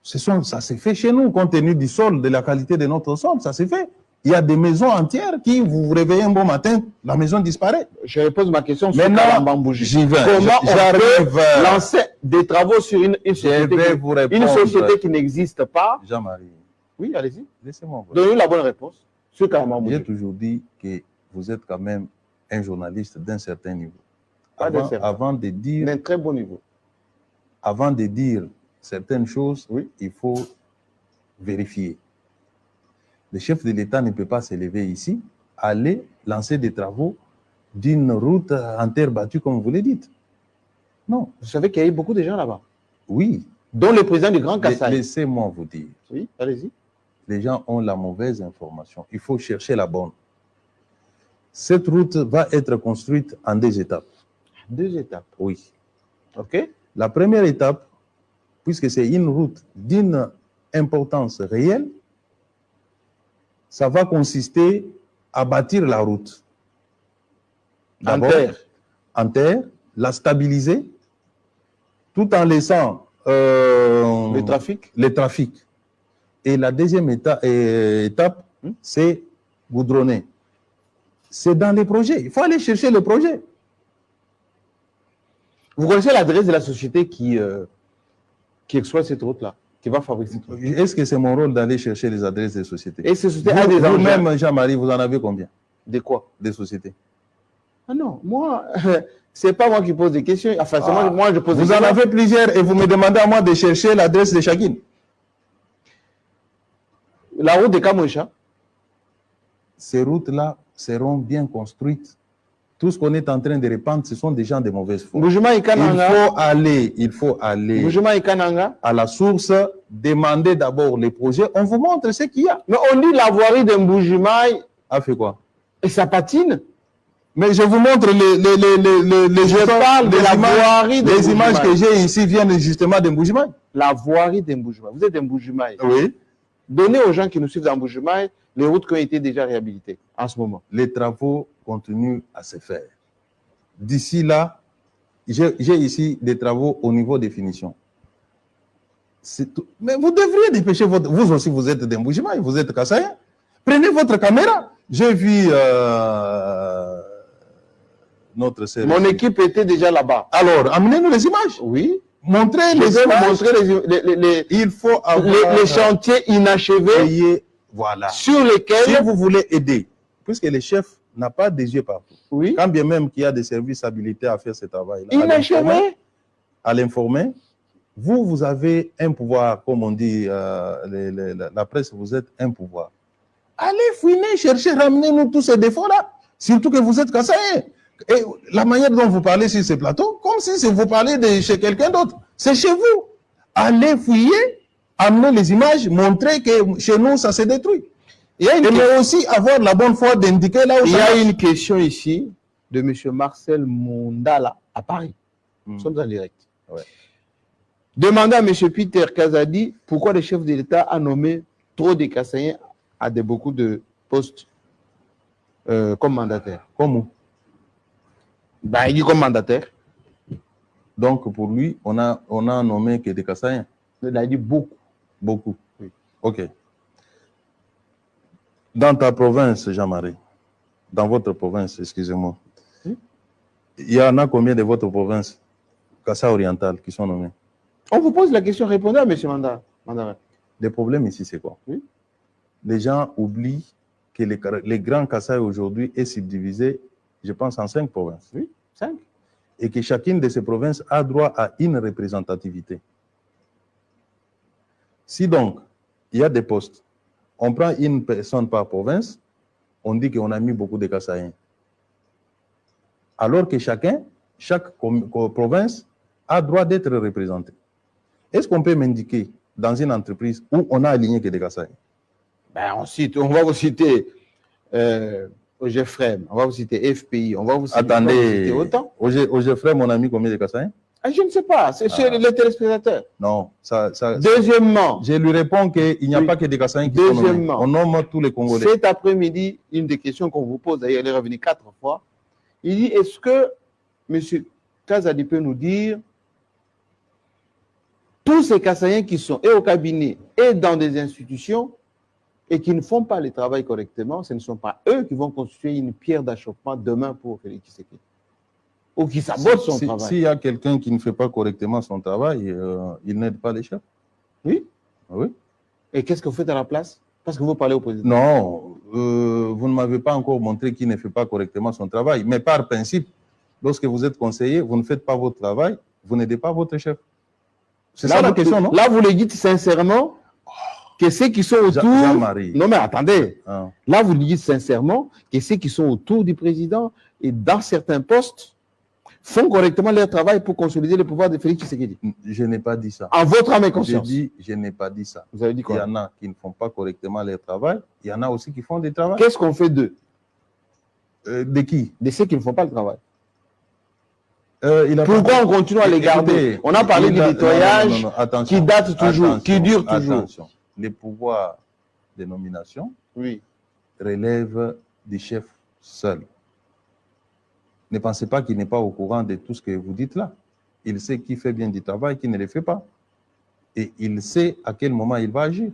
B: Ça s'est fait chez nous, compte tenu du sol, de la qualité de notre sol, ça s'est fait. Il y a des maisons entières qui, vous vous réveillez un bon matin, la maison disparaît.
A: Je pose ma question sur
B: maintenant,
A: Kalambambouji.
B: j'y vais.
A: Comment on peut lancer des travaux sur une société qui n'existe pas?
B: Jean-Marie.
A: Oui, allez-y.
B: Laissez-moi voir.
A: Donnez la bonne réponse sur Kalambambouji.
B: J'ai toujours dit que vous êtes quand même un journaliste d'un certain niveau.
A: Avant
B: de dire...
A: D'un très bon niveau.
B: Avant de dire certaines choses,
A: oui,
B: il faut vérifier. Le chef de l'État ne peut pas se lever ici, aller lancer des travaux d'une route en terre battue, comme vous le dites. Non.
A: Vous savez qu'il y a eu beaucoup de gens là-bas.
B: Oui,
A: dont le président du Grand Kassai.
B: Laissez-moi vous dire.
A: Oui, allez-y.
B: Les gens ont la mauvaise information. Il faut chercher la bonne. Cette route va être construite en 2 étapes.
A: 2 étapes.
B: Oui.
A: OK.
B: La première étape, puisque c'est une route d'une importance réelle, ça va consister à bâtir la route.
A: En terre.
B: En terre, la stabiliser, tout en laissant
A: Le trafic.
B: les trafics. Et la deuxième étape, c'est goudronner. C'est dans les projets. Il faut aller chercher le projet.
A: Vous connaissez l'adresse de la société qui exploite cette route-là, qui va fabriquer cette route?
B: Est-ce que c'est mon rôle d'aller chercher les adresses des sociétés?
A: Et ces sociétés ont des engins.
B: Vous-même, Jean-Marie, vous en avez combien?
A: De quoi?
B: Des sociétés.
A: Ah non, moi, c'est pas moi qui pose des questions. Enfin, c'est moi je pose des
B: Vous
A: questions.
B: en avez plusieurs et vous me demandez à moi de chercher l'adresse de chacune.
A: La route de Kamoucha.
B: Ces routes-là seront bien construites. Tout ce qu'on est en train de répandre, ce sont des gens de mauvaise foi.
A: Mbujima Ikananga.
B: Il faut aller
A: Mbujima Ikananga.
B: à la source, demander d'abord les projets. On vous montre ce qu'il y a.
A: Mais on dit la voirie de Mbujima
B: A fait quoi?
A: et ça patine.
B: Mais je vous montre
A: Je parle de la voirie de
B: les images
A: Mbujima.
B: que j'ai ici viennent justement de Mbujima.
A: La voirie de Mbujima. Vous êtes de Mbujima.
B: Oui.
A: Donnez aux gens qui nous suivent dans Mbujima les routes qui ont été déjà réhabilitées en ce moment.
B: Les travaux continuent à se faire. D'ici là, j'ai ici des travaux au niveau des finitions. Mais vous devriez dépêcher votre... Vous aussi, vous êtes de Mbujima, vous êtes Kassaïen. Prenez votre caméra. J'ai vu notre service.
A: Mon équipe était déjà là-bas.
B: Alors, amenez-nous les images.
A: Oui.
B: Montrez
A: Je
B: les
A: vais vous
B: images.
A: montrer
B: Il faut avoir...
A: les chantiers inachevés
B: payer, voilà.
A: sur lesquels...
B: Si vous voulez aider, puisque le chef n'a pas des yeux partout,
A: Oui.
B: quand bien même qu'il y a des services habilités à faire ce travail-là,
A: Inachevés.
B: à l'informer, vous avez un pouvoir, comme on dit, la presse, vous êtes un pouvoir. Allez fouiner, chercher, ramenez-nous tous ces défauts-là, surtout que vous êtes Kassaïen. Et la manière dont vous parlez sur ce plateau, comme si vous parlez de chez quelqu'un d'autre, c'est chez vous. Allez fouiller, amener les images, montrer que chez nous, ça se détruit. Mais aussi avoir la bonne foi d'indiquer là où
A: Il y
B: ça
A: a
B: marche.
A: une question ici de M. Marcel Mondala à Paris. Nous sommes en direct.
B: Ouais.
A: Demandez à M. Peter Kazadi pourquoi le chef de l'État a nommé trop de Kassaïens à beaucoup de postes comme mandataire.
B: Comme où?
A: Ben, il dit comme mandataire.
B: Donc, pour lui, on a nommé que des Kassaïens.
A: Il a dit beaucoup.
B: Beaucoup.
A: Oui.
B: OK. Dans ta province, Jean-Marie, dans votre province, excusez-moi, il y en a combien de votre province, Kassai oriental, qui sont nommés?
A: On vous pose la question, répondez à M. Mandarin.
B: Le problème ici, c'est quoi?
A: Oui.
B: Les gens oublient que les grands Kassai aujourd'hui est subdivisé, je pense, en 5 provinces.
A: Oui, 5.
B: Et que chacune de ces provinces a droit à une représentativité. Si donc, il y a des postes, on prend une personne par province, on dit qu'on a mis beaucoup de Kassaïens. Alors que chaque province a droit d'être représentée. Est-ce qu'on peut m'indiquer dans une entreprise où on a aligné que des Kassaïens?
A: Ben, on va vous citer OGFREM, on va vous citer FPI, on va vous citer,
B: Attendez,
A: autant.
B: OGFREM, mon ami, combien de Kassaïens?
A: Je ne sais pas, c'est sur les téléspectateurs.
B: Non,
A: Deuxièmement,
B: je lui réponds qu'il n'y a pas que des Kassaïens qui sont nommés. On nomme tous les Congolais.
A: Cet après-midi, une des questions qu'on vous pose, d'ailleurs, elle est revenue 4 fois. Il dit, est-ce que M. Kazadi peut nous dire tous ces Kassaïens qui sont et au cabinet et dans des institutions et qui ne font pas le travail correctement, ce ne sont pas eux qui vont constituer une pierre d'achoppement demain pour Félix Tshisekedi ou qui sabotent son travail.
B: S'il y a quelqu'un qui ne fait pas correctement son travail, il n'aide pas les chefs.
A: Oui.
B: Oui.
A: Et qu'est-ce que vous faites à la place? Parce que vous parlez au président.
B: Non, vous ne m'avez pas encore montré qu'il ne fait pas correctement son travail. Mais par principe, lorsque vous êtes conseiller, vous ne faites pas votre travail, vous n'aidez pas votre chef. C'est ça la question, non?
A: Là, vous le dites sincèrement que ceux qui sont autour...
B: Jean-Marie.
A: Non, mais attendez.
B: Ah.
A: Là, vous le dites sincèrement que ceux qui sont autour du président et dans certains postes font correctement leur travail pour consolider le pouvoir de Félix Tshisekedi.
B: Je n'ai pas dit ça.
A: En votre âme et
B: J'ai
A: conscience.
B: dit, je n'ai pas dit ça.
A: Vous avez dit
B: Il y
A: quoi?
B: en a qui ne font pas correctement leur travail. Il y en a aussi qui font des travaux.
A: Qu'est-ce qu'on fait d'eux?
B: De qui?
A: De ceux qui ne font pas le travail.
B: Il a
A: Pourquoi
B: pas-
A: on continue à les garder?
B: Écoutez,
A: On a parlé
B: il
A: du
B: a-
A: nettoyage
B: non, attention,
A: qui date toujours,
B: attention,
A: qui dure toujours.
B: Attention. Les pouvoirs de nomination
A: Oui.
B: relèvent du chef seul. Ne pensez pas qu'il n'est pas au courant de tout ce que vous dites là. Il sait qui fait bien du travail, qui ne le fait pas. Et il sait à quel moment il va agir.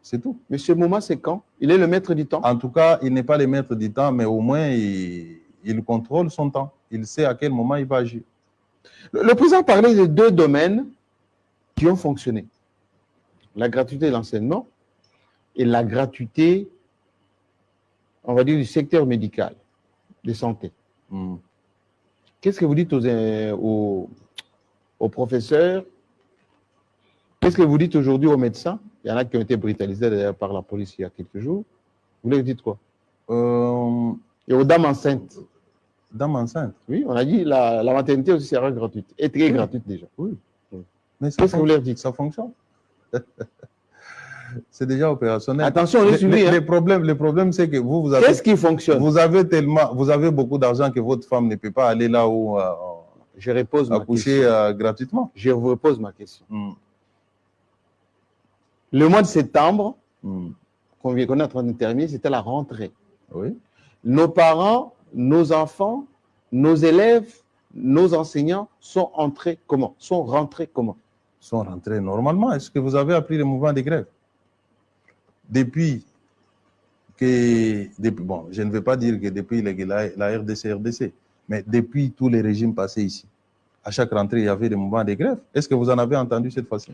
B: C'est tout.
A: Monsieur Mouma, c'est quand? Il est le maître du temps?
B: En tout cas, il n'est pas le maître du temps, mais au moins, il contrôle son temps. Il sait à quel moment il va agir.
A: Le président parlait de deux domaines qui ont fonctionné. La gratuité de l'enseignement et la gratuité, on va dire, du secteur médical, de santé.
B: Hmm.
A: Qu'est-ce que vous dites aux professeurs? Qu'est-ce que vous dites aujourd'hui aux médecins? Il y en a qui ont été brutalisés d'ailleurs par la police il y a quelques jours. Vous leur dites quoi? Et aux dames enceintes?
B: Dame enceinte.
A: Oui, on a dit la maternité aussi sera gratuite. Et très gratuite déjà.
B: Oui. Mais
A: Qu'est-ce que vous leur dites?
B: Ça fonctionne. C'est déjà opérationnel.
A: Attention, on est suivi.
B: Le problème, c'est que vous avez.
A: Qu'est-ce qui fonctionne?
B: Vous avez beaucoup d'argent que votre femme ne peut pas aller là où
A: Je repose ma
B: accoucher
A: question.
B: gratuitement.
A: Je vous repose ma question.
B: Hmm.
A: Le mois de septembre,
B: Hmm.
A: qu'on est en train de terminer, c'était la rentrée.
B: Oui.
A: Nos parents, nos enfants, nos élèves, nos enseignants sont entrés comment? Sont rentrés comment?
B: Sont rentrés normalement. Est-ce que vous avez appris le mouvement de grève? Bon, je ne vais pas dire que depuis la RDC, mais depuis tous les régimes passés ici, à chaque rentrée, il y avait des mouvements de grève. Est-ce que vous en avez entendu cette fois-ci?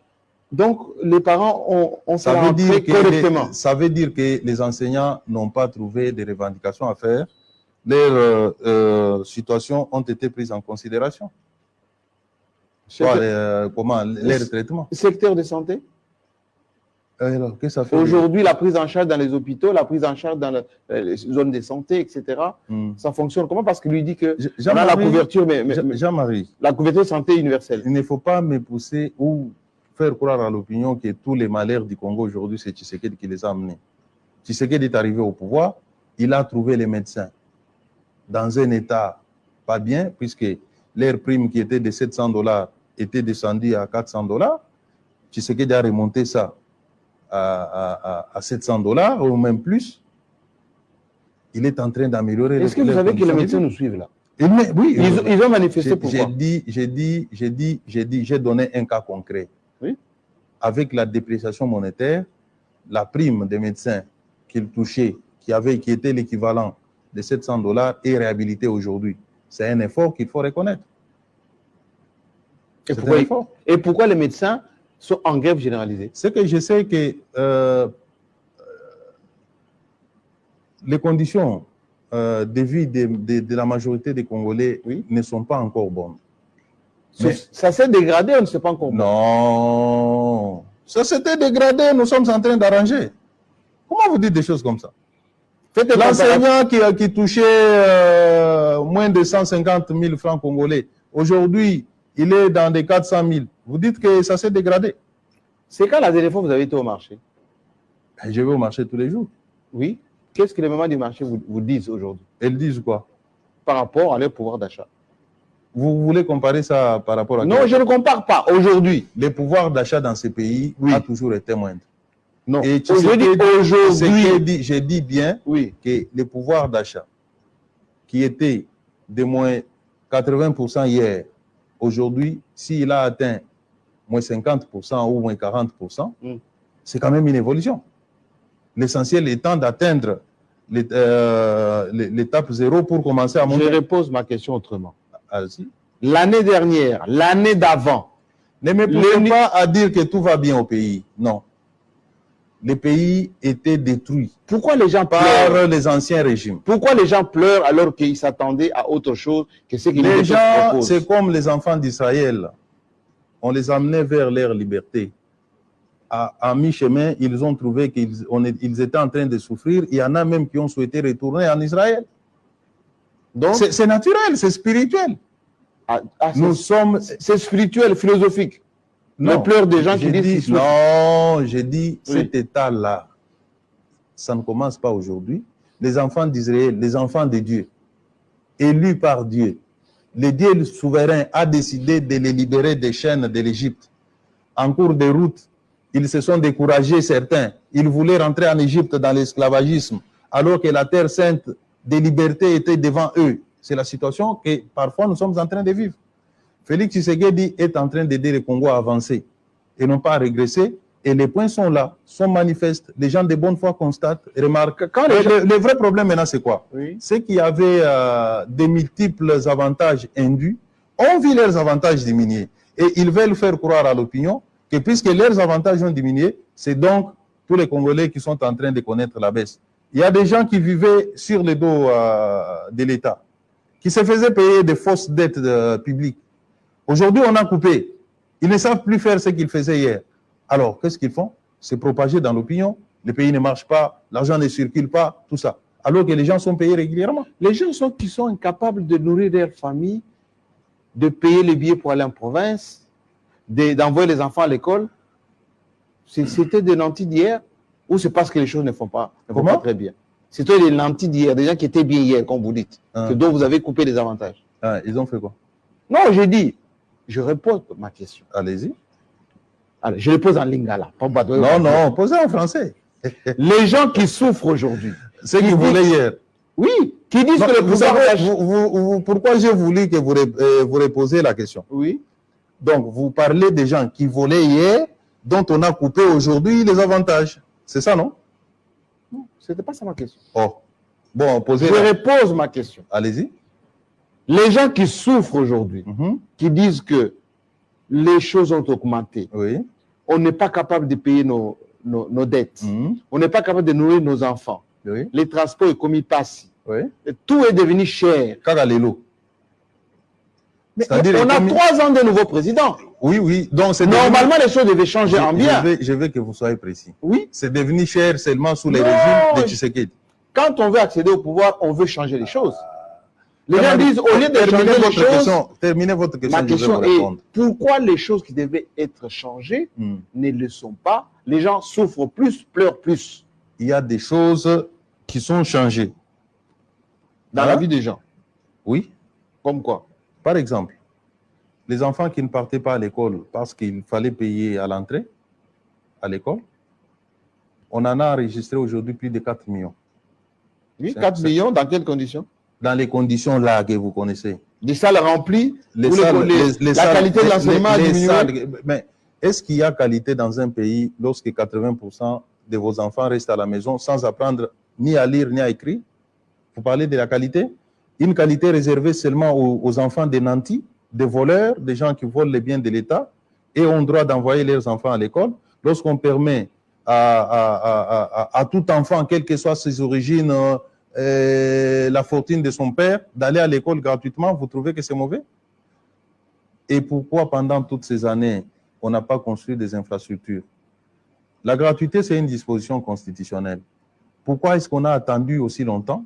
A: Donc, les parents ont fait la
B: Ça veut dire
A: rentrée correctement.
B: ça veut dire que les enseignants n'ont pas trouvé de revendications à faire. Leurs situations ont été prises en considération. Soit leur traitement.
A: Secteur de santé?
B: Alors, qu'est-ce que ça fait?
A: Aujourd'hui, la prise en charge dans les hôpitaux, la prise en charge dans les zones de santé, etc., ça fonctionne comment? Parce qu'il lui dit que on a la couverture, mais
B: Jean-Marie,
A: la couverture de santé universelle.
B: il ne faut pas me pousser ou faire croire à l'opinion que tous les malheurs du Congo aujourd'hui, c'est Tshisekedi qui les a amenés. Tshisekedi est arrivé au pouvoir, il a trouvé les médecins dans un état pas bien, puisque leur prime qui était de $700 était descendue à $400. Tshisekedi a remonté ça à $700 ou même plus. Il est en train d'améliorer.
A: Est-ce que vous savez que les médecins nous suivent là?
B: Oui,
A: Ils ont manifesté pourquoi?
B: J'ai donné un cas concret.
A: Oui.
B: Avec la dépréciation monétaire, la prime des médecins qu'ils touchaient, qui était l'équivalent de $700, est réhabilitée aujourd'hui. C'est un effort qu'il faut reconnaître.
A: Et pourquoi les médecins sont en grève généralisée?
B: C'est que je sais que les conditions de vie de la majorité des Congolais ne sont pas encore bonnes.
A: Ça s'est dégradé, on ne sait pas encore.
B: Non, ça s'était dégradé, nous sommes en train d'arranger. Comment vous dites des choses comme ça? L'enseignant qui touchait moins de 150 000 francs congolais, aujourd'hui, il est dans des 400 000. Vous dites que ça s'est dégradé?
A: C'est quand la dernière fois vous avez été au marché?
B: Je vais au marché tous les jours.
A: Oui. Qu'est-ce que les mamans du marché vous disent aujourd'hui?
B: Elles disent quoi?
A: Par rapport à leur pouvoir d'achat.
B: Vous voulez comparer ça par rapport à...
A: Non, je ne compare pas. Aujourd'hui,
B: le pouvoir d'achat dans ces pays a toujours été moindre.
A: Non.
B: Et aujourd'hui, je dis bien que le pouvoir d'achat qui était de moins 80% hier, aujourd'hui, s'il a atteint moins 50% ou moins 40%, c'est quand même une évolution. L'essentiel étant d'atteindre l'étape 0 pour commencer à monter.
A: Je repose ma question autrement.
B: Allez-y.
A: L'année dernière, l'année d'avant,
B: ne me poussez pas à dire que tout va bien au pays. Non. Le pays était détruit.
A: Pourquoi les gens
B: pleurent
A: par
B: les anciens régimes?
A: Pourquoi les gens pleurent alors qu'ils s'attendaient à autre chose que ce qu'ils
B: les gens, c'est comme les enfants d'Israël. On les amenait vers leur liberté. À mi-chemin, ils ont trouvé qu'ils étaient en train de souffrir. Il y en a même qui ont souhaité retourner en Israël. Donc, c'est naturel, c'est spirituel. Nous sommes...
A: C'est spirituel, philosophique. Le pleur des gens qui disent...
B: Non, j'ai dit cet état-là, ça ne commence pas aujourd'hui. Les enfants d'Israël, les enfants de Dieu, élus par Dieu, le Dieu souverain a décidé de les libérer des chaînes de l'Égypte. En cours de route, ils se sont découragés, certains. Ils voulaient rentrer en Égypte dans l'esclavagisme, alors que la terre sainte des libertés était devant eux. C'est la situation que parfois nous sommes en train de vivre. Félix Tshisekedi est en train d'aider le Congo à avancer et non pas à régresser. Et les points sont là, sont manifestes. Les gens de bonne foi constatent, remarquent. Le vrai problème maintenant, c'est quoi? C'est qu'il y avait des multiples avantages indus. On vit leurs avantages diminuer. Et ils veulent faire croire à l'opinion que puisque leurs avantages ont diminué, c'est donc tous les Congolais qui sont en train de connaître la baisse. Il y a des gens qui vivaient sur le dos de l'État, qui se faisaient payer des fausses dettes publiques. Aujourd'hui, on a coupé. Ils ne savent plus faire ce qu'ils faisaient hier. Alors, qu'est-ce qu'ils font? C'est propager dans l'opinion. Le pays ne marche pas, l'argent ne circule pas, tout ça. Alors que les gens sont payés régulièrement.
A: Les gens qui sont incapables de nourrir leur famille, de payer les billets pour aller en province, d'envoyer les enfants à l'école, c'était des nantis d'hier ou c'est parce que les choses ne vont pas très bien? C'était des nantis d'hier, des gens qui étaient bien hier, comme vous dites, dont vous avez coupé les avantages.
B: Ils ont fait quoi?
A: Non, j'ai dit, je réponds à ma question.
B: Allez-y.
A: Alors, je le pose en lingala.
B: Non, posez en français.
A: Les gens qui souffrent aujourd'hui.
B: Ceux qui voulaient hier.
A: Oui, qui disent que le
B: vous savez, pourquoi j'ai voulu que vous reposiez la question?
A: Oui.
B: Donc, vous parlez des gens qui volaient hier, dont on a coupé aujourd'hui les avantages. C'est ça, non?
A: Non, ce n'était pas ça ma question.
B: Oh. Bon, posez.
A: Je repose ma question.
B: Allez-y.
A: Les gens qui souffrent aujourd'hui, qui disent que les choses ont augmenté, on n'est pas capable de payer nos dettes, on n'est pas capable de nourrir nos enfants, les transports commis passent, tout est devenu cher. Mais on a 3 ans de nouveau président.
B: Oui. Donc
A: normalement, les choses devaient changer en bien.
B: Je veux que vous soyez précis.
A: Oui.
B: C'est devenu cher seulement sous les régimes de Tshisekedi.
A: Quand on veut accéder au pouvoir, on veut changer les choses. Les gens disent, au lieu de changer les choses,
B: terminez votre question.
A: Ma question est, pourquoi les choses qui devaient être changées ne le sont pas? Les gens souffrent plus, pleurent plus.
B: Il y a des choses qui sont changées.
A: Dans la vie des gens?
B: Oui.
A: Comme quoi?
B: Par exemple, les enfants qui ne partaient pas à l'école parce qu'il fallait payer à l'entrée à l'école, on en a enregistré aujourd'hui plus de 4 millions.
A: Oui, 4 millions, dans quelles conditions?
B: Dans les conditions là que vous connaissez.
A: Des salles remplies, la qualité de l'enseignement a diminué.
B: Mais est-ce qu'il y a qualité dans un pays lorsque 80% de vos enfants restent à la maison sans apprendre ni à lire ni à écrire? Vous parlez de la qualité? Une qualité réservée seulement aux enfants des nantis, des voleurs, des gens qui volent les biens de l'État et ont droit d'envoyer leurs enfants à l'école. Lorsqu'on permet à tout enfant, quelles que soient ses origines, la fortune de son père, d'aller à l'école gratuitement, vous trouvez que c'est mauvais? Et pourquoi pendant toutes ces années, on n'a pas construit des infrastructures? La gratuité, c'est une disposition constitutionnelle. Pourquoi est-ce qu'on a attendu aussi longtemps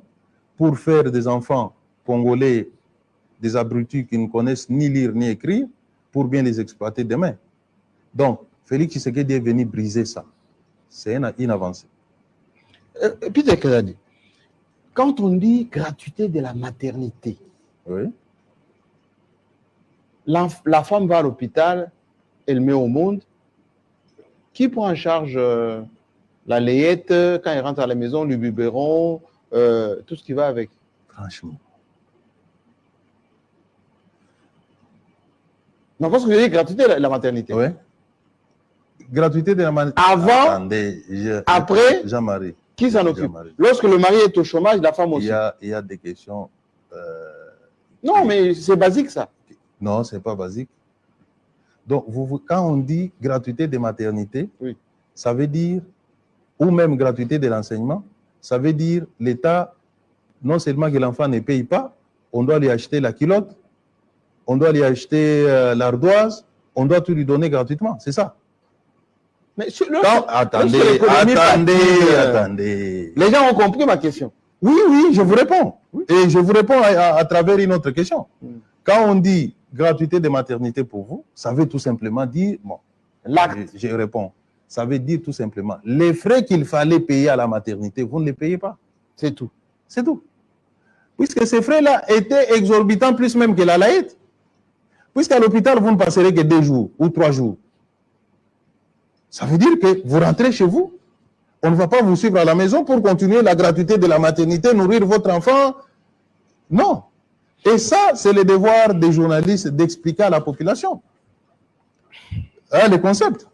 B: pour faire des enfants congolais, des abrutis qui ne connaissent ni lire ni écrire, pour bien les exploiter demain? Donc, Félix Tshisekedi est venu briser ça. C'est une avancée.
A: Peter Kazadi, quand on dit gratuité de la maternité, la femme va à l'hôpital, elle met au monde. Qui prend en charge la layette, quand elle rentre à la maison, le biberon, tout ce qui va avec?
B: Franchement.
A: Non, parce que je dis gratuité de la maternité.
B: Oui. Gratuité de la maternité.
A: Avant,
B: attendez,
A: après,
B: Jean-Marie.
A: Qui s'en occupe? Lorsque le mari est au chômage, la femme aussi.
B: Il y a des questions.
A: Non, mais c'est basique ça.
B: Non, ce n'est pas basique. Donc, quand on dit gratuité de maternité, ça veut dire, ou même gratuité de l'enseignement, ça veut dire l'État, non seulement que l'enfant ne paye pas, on doit lui acheter la culotte, on doit lui acheter l'ardoise, on doit tout lui donner gratuitement, c'est ça.
A: Mais
B: attendez.
A: Les gens ont compris ma question.
B: Oui, je vous réponds. Et je vous réponds à travers une autre question. Quand on dit gratuité de maternité pour vous, ça veut tout simplement dire, bon,
A: L'acte.
B: je réponds, ça veut dire tout simplement, les frais qu'il fallait payer à la maternité, vous ne les payez pas.
A: C'est tout.
B: C'est tout. Puisque ces frais-là étaient exorbitants, plus même que la laïette. Puisqu'à l'hôpital, vous ne passerez que 2 jours ou 3 jours. Ça veut dire que vous rentrez chez vous. On ne va pas vous suivre à la maison pour continuer la gratuité de la maternité, nourrir votre enfant. Non. Et ça, c'est le devoir des journalistes d'expliquer à la population. Le concept.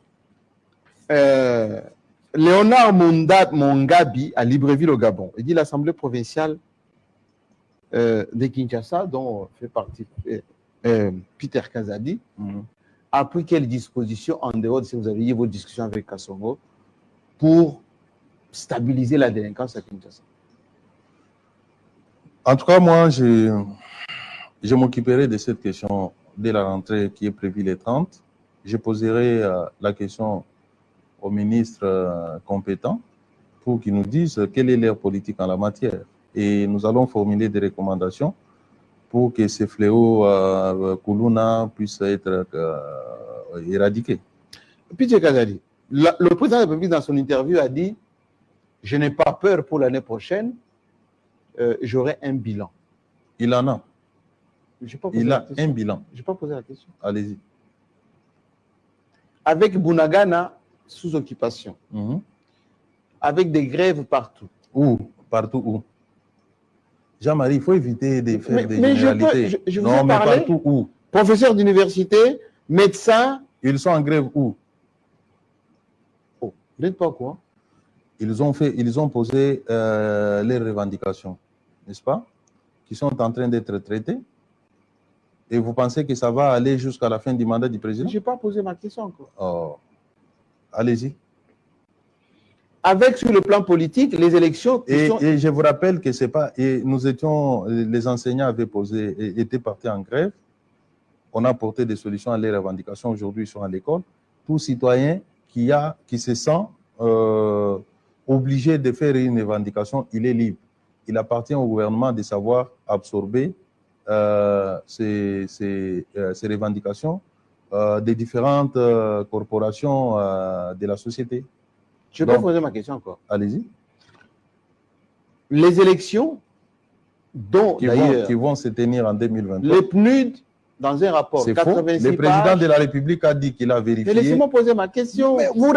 A: Léonard Mongabi, à Libreville, au Gabon, il dit l'Assemblée provinciale de Kinshasa, dont fait partie Peter Kazadi, a pris quelles dispositions, en dehors de si vous avez eu vos discussions avec Kassongo, pour stabiliser la délinquance à Kinshasa?
B: En tout cas, moi, je m'occuperai de cette question dès la rentrée qui est prévue les 30. Je poserai la question aux ministres compétents pour qu'ils nous disent quelle est leur politique en la matière. Et nous allons formuler des recommandations pour que ces fléaux Koulouna puissent être éradiqués.
A: Peter Kazadi, le président de la République, dans son interview, a dit « Je n'ai pas peur pour l'année prochaine, j'aurai un bilan. »
B: Il en a. Il a un bilan.
A: Je n'ai pas posé la question.
B: Allez-y.
A: Avec Bunagana sous occupation, avec des grèves partout.
B: Où? Partout où? Jean-Marie, il faut éviter de faire des généralités.
A: Je vous
B: non,
A: ai
B: mais
A: parlé,
B: partout où?
A: Professeurs d'université, médecins.
B: Ils sont en grève où?
A: Oh, vous n'êtes pas quoi?
B: Ils ont posé les revendications, n'est-ce pas? Qui sont en train d'être traitées. Et vous pensez que ça va aller jusqu'à la fin du mandat du président?
A: Je n'ai pas posé ma question encore.
B: Oh. Allez-y.
A: Avec, sur le plan politique, les élections...
B: Et je vous rappelle que c'est pas... Et nous étions... Les enseignants étaient partis en grève. On a apporté des solutions à leurs revendications. Aujourd'hui, ils sont à l'école. Tout citoyen qui se sent obligé de faire une revendication, il est libre. Il appartient au gouvernement de savoir absorber ces revendications des différentes corporations de la société.
A: Je peux poser ma question encore.
B: Allez-y.
A: Les élections, dont
B: qui vont se tenir en 2023.
A: Les PNUD, dans un rapport,
B: c'est faux. Le président de la République a dit qu'il a vérifié.
A: Laissez-moi poser ma question. C'est vous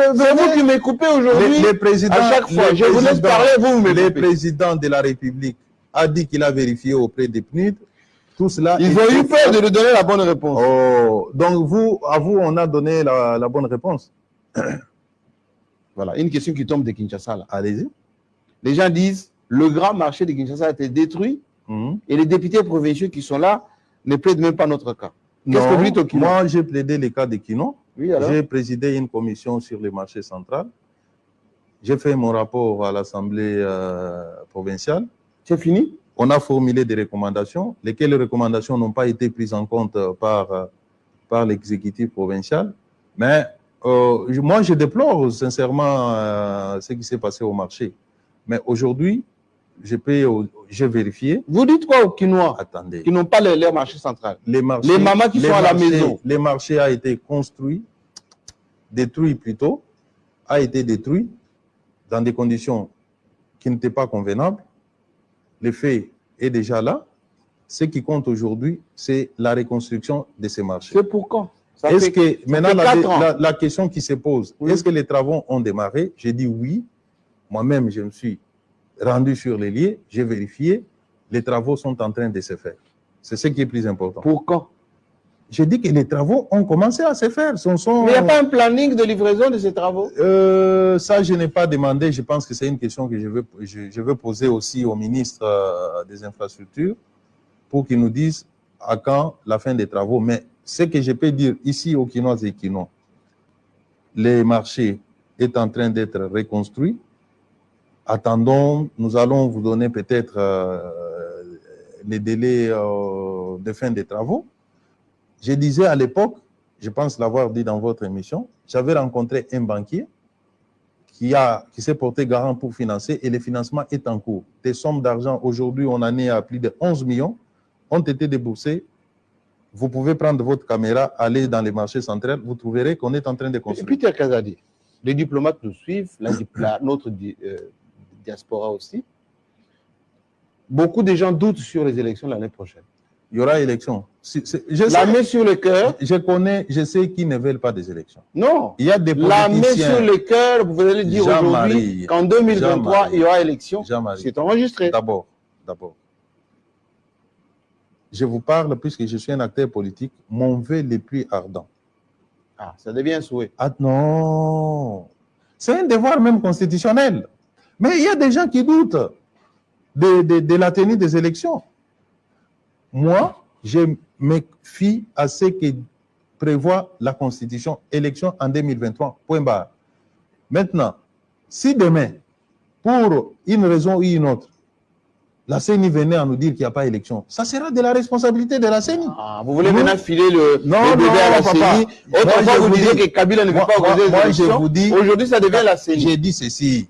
A: qui me coupez aujourd'hui. À chaque fois, je vous laisse parler, vous me coupez.
B: Le président de la République a dit qu'il a vérifié auprès des PNUD. Tout cela.
A: Ils ont eu peur de lui donner la bonne réponse.
B: Oh, donc à vous, on a donné la bonne réponse.
A: Voilà, une question qui tombe de Kinshasa là.
B: Allez-y.
A: Les gens disent, le grand marché de Kinshasa a été détruit et les députés provinciaux qui sont là ne plaident même pas notre cas. Qu'est-ce que vous dites au Kino?
B: Moi, j'ai plaidé le cas de Kino.
A: Oui, alors?
B: J'ai présidé une commission sur les marchés centrales. J'ai fait mon rapport à l'Assemblée provinciale.
A: C'est fini?
B: On a formulé des recommandations, lesquelles recommandations n'ont pas été prises en compte par l'exécutif provincial. Mais moi, je déplore sincèrement ce qui s'est passé au marché. Mais aujourd'hui, j'ai vérifié.
A: Vous dites quoi aux Quinois?
B: Attendez.
A: Qui n'ont pas leur marché central?
B: Les
A: mamans qui sont à la maison.
B: Les marchés a été construit, détruit plutôt, a été détruit dans des conditions qui n'étaient pas convenables. L'effet est déjà là. Ce qui compte aujourd'hui, c'est la reconstruction de ces marchés.
A: C'est pour quand?
B: Est-ce que maintenant la question qui se pose, est-ce que les travaux ont démarré? J'ai dit oui. Moi-même, je me suis rendu sur les lieux, j'ai vérifié, les travaux sont en train de se faire. C'est ce qui est plus important.
A: Pour quand?
B: J'ai dit que les travaux ont commencé à se faire.
A: Mais il n'y a pas un planning de livraison de ces travaux?
B: Ça, je n'ai pas demandé. Je pense que c'est une question que je veux poser aussi au ministre des Infrastructures pour qu'il nous dise à quand la fin des travaux. Mais ce que je peux dire ici aux Quinois et Quinois, les marchés est en train d'être reconstruits. Attendons, nous allons vous donner peut-être les délais de fin des travaux. Je disais à l'époque, je pense l'avoir dit dans votre émission, j'avais rencontré un banquier qui s'est porté garant pour financer et le financement est en cours. Des sommes d'argent, aujourd'hui, on en est à plus de 11 millions, ont été déboursées Vous pouvez prendre votre caméra, aller dans les marchés centrales, vous trouverez qu'on est en train de
A: Et
B: construire.
A: Peter Kazadi, les diplomates nous suivent, notre diaspora aussi. Beaucoup de gens doutent sur les élections l'année prochaine.
B: Il y aura élection.
A: La main sur le cœur.
B: Je sais qu'ils ne veulent pas des élections.
A: Non.
B: Il y a des
A: La main
B: politiciens.
A: sur le cœur, vous allez dire aujourd'hui qu'en 2023, il y aura élection. C'est enregistré.
B: D'abord. Je vous parle, puisque je suis un acteur politique, mon vœu le plus ardent.
A: Ah, ça devient un souhait.
B: Ah non. C'est un devoir même constitutionnel. Mais il y a des gens qui doutent de la tenue des élections. Moi, je me fie à ce que prévoit la Constitution, élection en 2023, point barre. Maintenant, si demain, pour une raison ou une autre, la CENI venait à nous dire qu'il n'y a pas élection, ça sera de la responsabilité de la CENI.
A: Ah, vous voulez maintenant filer le bébé à la
B: papa.
A: CENI. Autrefois, vous disiez que Kabila ne veut pas organiser les élections. Aujourd'hui, ça devient la CENI.
B: J'ai dit ceci.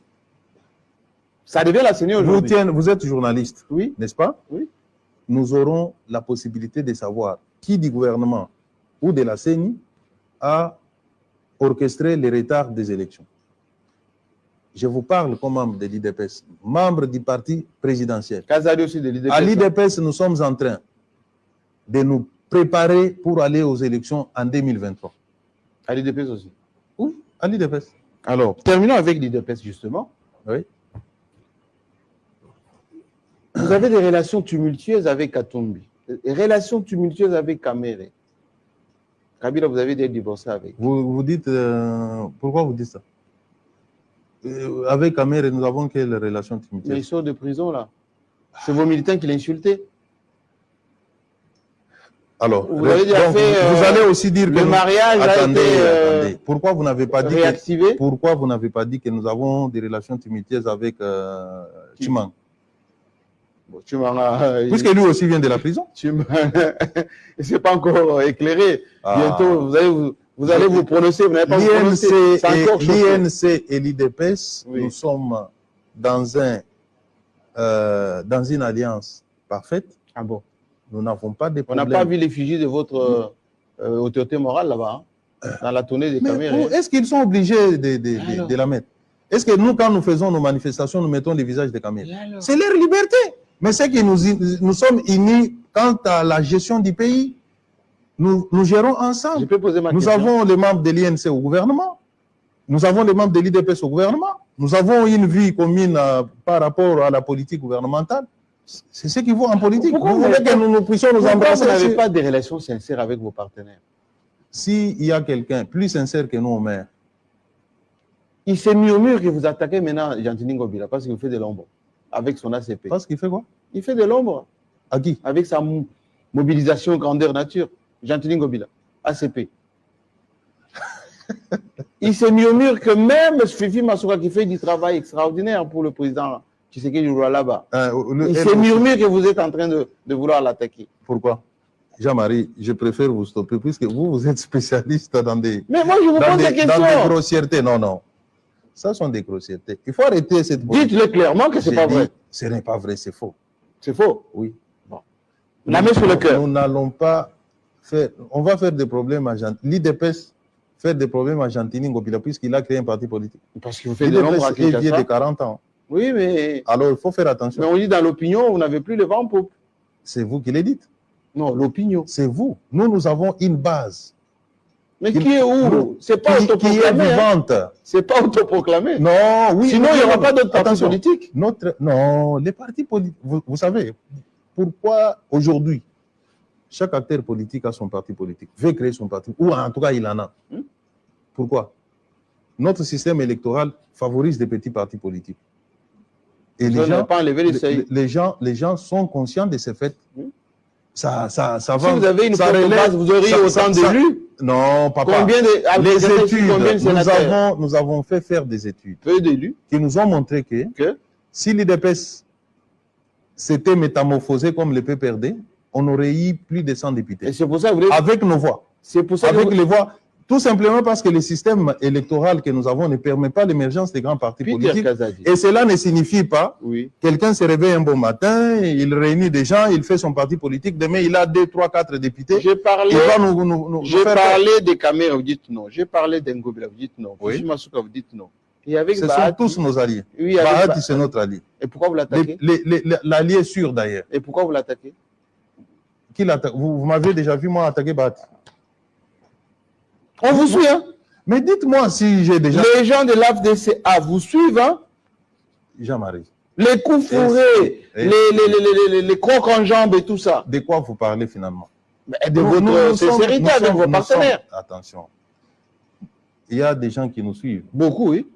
A: Ça devient la CENI aujourd'hui.
B: Vous êtes journaliste,
A: oui,
B: n'est-ce pas?
A: Oui.
B: Nous aurons la possibilité de savoir qui du gouvernement ou de la CENI a orchestré les retards des élections. Je vous parle comme membre de l'IDPS, membre du parti présidentiel.
A: Kazadi aussi de l'IDPS.
B: À l'IDPS, nous sommes en train de nous préparer pour aller aux élections en 2023.
A: À l'IDPS aussi.
B: Oui, à l'IDPS.
A: Alors, terminons avec l'IDPS justement.
B: Oui.
A: Vous avez des relations tumultueuses avec Katumbi, des relations tumultueuses avec Kamere. Kabila, vous avez déjà divorcé avec.
B: Vous dites, pourquoi vous dites ça? Avec Kamere, nous avons quelle relation tumultueuse?
A: Mais ils sortent de prison là. C'est vos militants qui l'insultaient.
B: Alors,
A: vous avez déjà fait,
B: vous allez aussi dire que
A: le mariage
B: attendez,
A: a été
B: pourquoi vous n'avez pas dit
A: réactivé.
B: Pourquoi vous n'avez pas dit que nous avons des relations tumultueuses avec Chimang?
A: Bon, Chimang,
B: puisque lui aussi vient de la prison.
A: Chimang, c'est pas encore éclairé.
B: Ah.
A: Bientôt, vous allez vous prononcer. Vous n'avez pas prononcé.
B: L'INC et l'IDPS, oui. Nous sommes dans une alliance parfaite.
A: Ah bon?
B: Nous n'avons pas de problème.
A: On n'a pas vu l'effigie de votre autorité morale là-bas, hein, dans la tournée des caméras.
B: Est-ce qu'ils sont obligés de la mettre? Est-ce que nous, quand nous faisons nos manifestations, nous mettons les visages des caméras? C'est leur liberté. Mais c'est que nous sommes unis quant à la gestion du pays. Nous gérons ensemble.
A: Je peux poser ma
B: question. Nous avons les membres de l'INC au gouvernement. Nous avons les membres de l'IDPS au gouvernement. Nous avons une vie commune par rapport à la politique gouvernementale. C'est ce qui vaut en politique.
A: Pourquoi
B: vous voulez que nous puissions nous embrasser?
A: Vous n'avez pas de relations sincères avec vos partenaires?
B: S'il y a quelqu'un plus sincère que nous au maire,
A: il se murmure que vous attaquez maintenant Gentini Ngobila parce qu'il fait de l'ombre avec son ACP.
B: Parce qu'il fait quoi?
A: Il fait de l'ombre.
B: À qui?
A: Avec sa mobilisation grandeur nature. Gentini Ngobila, ACP. Il se murmure que même Fifi Masuka qui fait du travail extraordinaire pour le président Tshisekedi là-bas. Il se murmure que vous êtes en train de vouloir l'attaquer.
B: Pourquoi? Jean-Marie, je préfère vous stopper puisque vous êtes spécialiste dans des...
A: Mais moi, je vous pose des questions.
B: Dans des grossièretés. Non. Ça sont des grossièretés. Il faut arrêter cette...
A: Dites-le clairement que ce n'est pas vrai.
B: Ce n'est pas vrai, c'est faux.
A: C'est faux?
B: Oui.
A: Bon. La main sur le cœur.
B: Nous n'allons pas faire... On va faire des problèmes à l'IDPS, faire des problèmes à Gentini Ngobila puisqu'il a créé un parti politique.
A: Parce qu'il vous fait des nombres à
B: Kinshasa. Il vient de 40 ans.
A: Oui, mais...
B: Alors, il faut faire attention.
A: Mais on dit dans l'opinion, vous n'avez plus le vent en poupe.
B: C'est vous qui le dites.
A: Non, l'opinion.
B: C'est vous. Nous avons une base.
A: Mais qui est où? C'est pas autoproclamé.
B: Qui est vivante.
A: C'est pas autoproclamé.
B: Non, oui.
A: Sinon, il n'y aura pas d'autres partis politiques.
B: Non, les partis politiques. Vous savez, pourquoi aujourd'hui, chaque acteur politique a son parti politique, veut créer son parti, ou en tout cas, il en a. Pourquoi? Notre système électoral favorise des petits partis politiques. Et les gens sont conscients de ce fait. Ça va.
A: Si vous avez une forte base, vous auriez autant d'élus.
B: Non, papa. Les études, nous avons fait faire des études.
A: Peu d'élus.
B: Qui nous ont montré que si l'IDPS s'était métamorphosé comme le PPRD, on aurait eu plus de 100 députés.
A: Et c'est pour ça que vous voulez...
B: Avec nos voix.
A: C'est pour ça
B: avec les voix. Tout simplement parce que le système électoral que nous avons ne permet pas l'émergence des grands partis
A: Peter
B: politiques.
A: Kazadi.
B: Et cela ne signifie pas
A: Oui.
B: quelqu'un se réveille un bon matin, il réunit des gens, il fait son parti politique, demain il a 2, 3, 4 députés.
A: J'ai parlé,
B: Il va nous
A: j'ai
B: faire
A: parlé des caméras, vous dites non. J'ai parlé d'Engobila, vous dites non.
B: Oui.
A: Fushimasuka, vous dites non. Et avec
B: Ce sont
A: Bahati,
B: tous nos alliés.
A: oui, avec
B: Bahati, c'est notre allié.
A: Et pourquoi vous l'attaquez?
B: L'allié sûr d'ailleurs.
A: Et pourquoi vous l'attaquez?
B: Qui l'attaque? Vous m'avez déjà vu moi attaquer Bahati?
A: On vous suit, hein?
B: Mais dites-moi si j'ai déjà...
A: Les gens de l'AFDCA vous suivent, hein?
B: Jean-Marie,
A: Les coups fourrés, les crocs en jambes et tout ça.
B: de quoi vous parlez finalement?
A: Mais de votre sincérité avec vos partenaires.
B: Attention. Il y a des gens qui nous suivent.
A: Beaucoup, oui.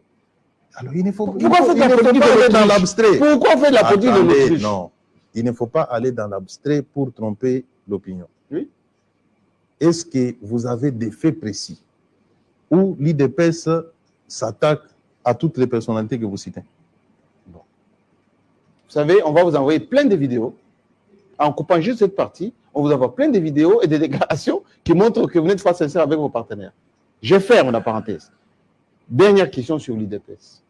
B: Alors, il ne faut,
A: Pourquoi
B: il
A: faites la
B: ne faut
A: politique
B: pas
A: de
B: aller dans
A: l'autruche?
B: l'abstrait.
A: Pourquoi faites la politique de
B: Attendez,
A: l'autruche?
B: non. Il ne faut pas aller dans l'abstrait pour tromper l'opinion.
A: Oui.
B: Est-ce que vous avez des faits précis où l'IDPS s'attaque à toutes les personnalités que vous citez?
A: Bon. Vous savez, on va vous envoyer plein de vidéos. En coupant juste cette partie, on vous envoie plein de vidéos et des déclarations qui montrent que vous n'êtes pas sincère avec vos partenaires. Je ferme la parenthèse. Dernière question sur l'IDPS.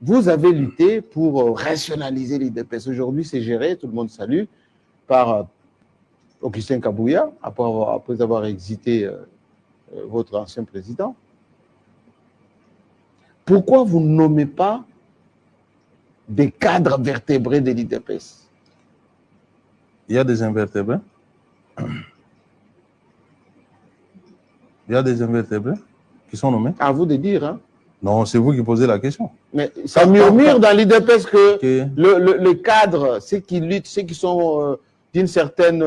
A: Vous avez lutté pour rationaliser l'IDPS. Aujourd'hui, c'est géré, tout le monde salue, par Augustin Kabouya, après avoir exité votre ancien président. Pourquoi vous ne nommez pas des cadres vertébrés de l'IDPS?
B: Il y a des invertébrés. Il y a des invertébrés qui sont nommés.
A: À vous de dire, hein?
B: Non, c'est vous qui posez la question.
A: Mais ça murmure dans l'IDPS que
B: Okay.
A: le cadre, ceux qui luttent, ceux qui sont d'une certaine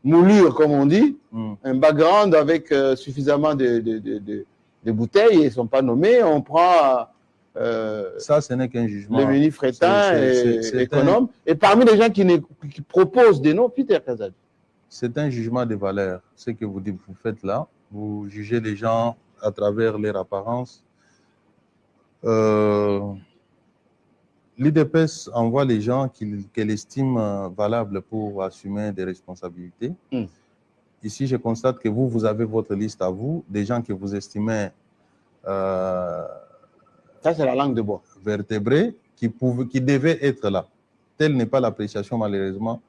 A: moulure, comme on dit, un background avec suffisamment de bouteilles, ils ne sont pas nommés, on prend
B: Ça, ce n'est qu'un jugement.
A: le ministre Frétin
B: C'est
A: économe. Et parmi les gens qui proposent des noms, Peter Kazadi.
B: C'est un jugement de valeur. Ce que vous faites là, vous jugez les gens à travers leur apparence. L'IDPS envoie les gens qu'elle estime valables pour assumer des responsabilités. Ici, je constate que vous avez votre liste à vous, des gens que vous estimez
A: Ça, c'est la langue de bois.
B: vertébrés, qui devaient être là. Telle n'est pas l'appréciation, malheureusement.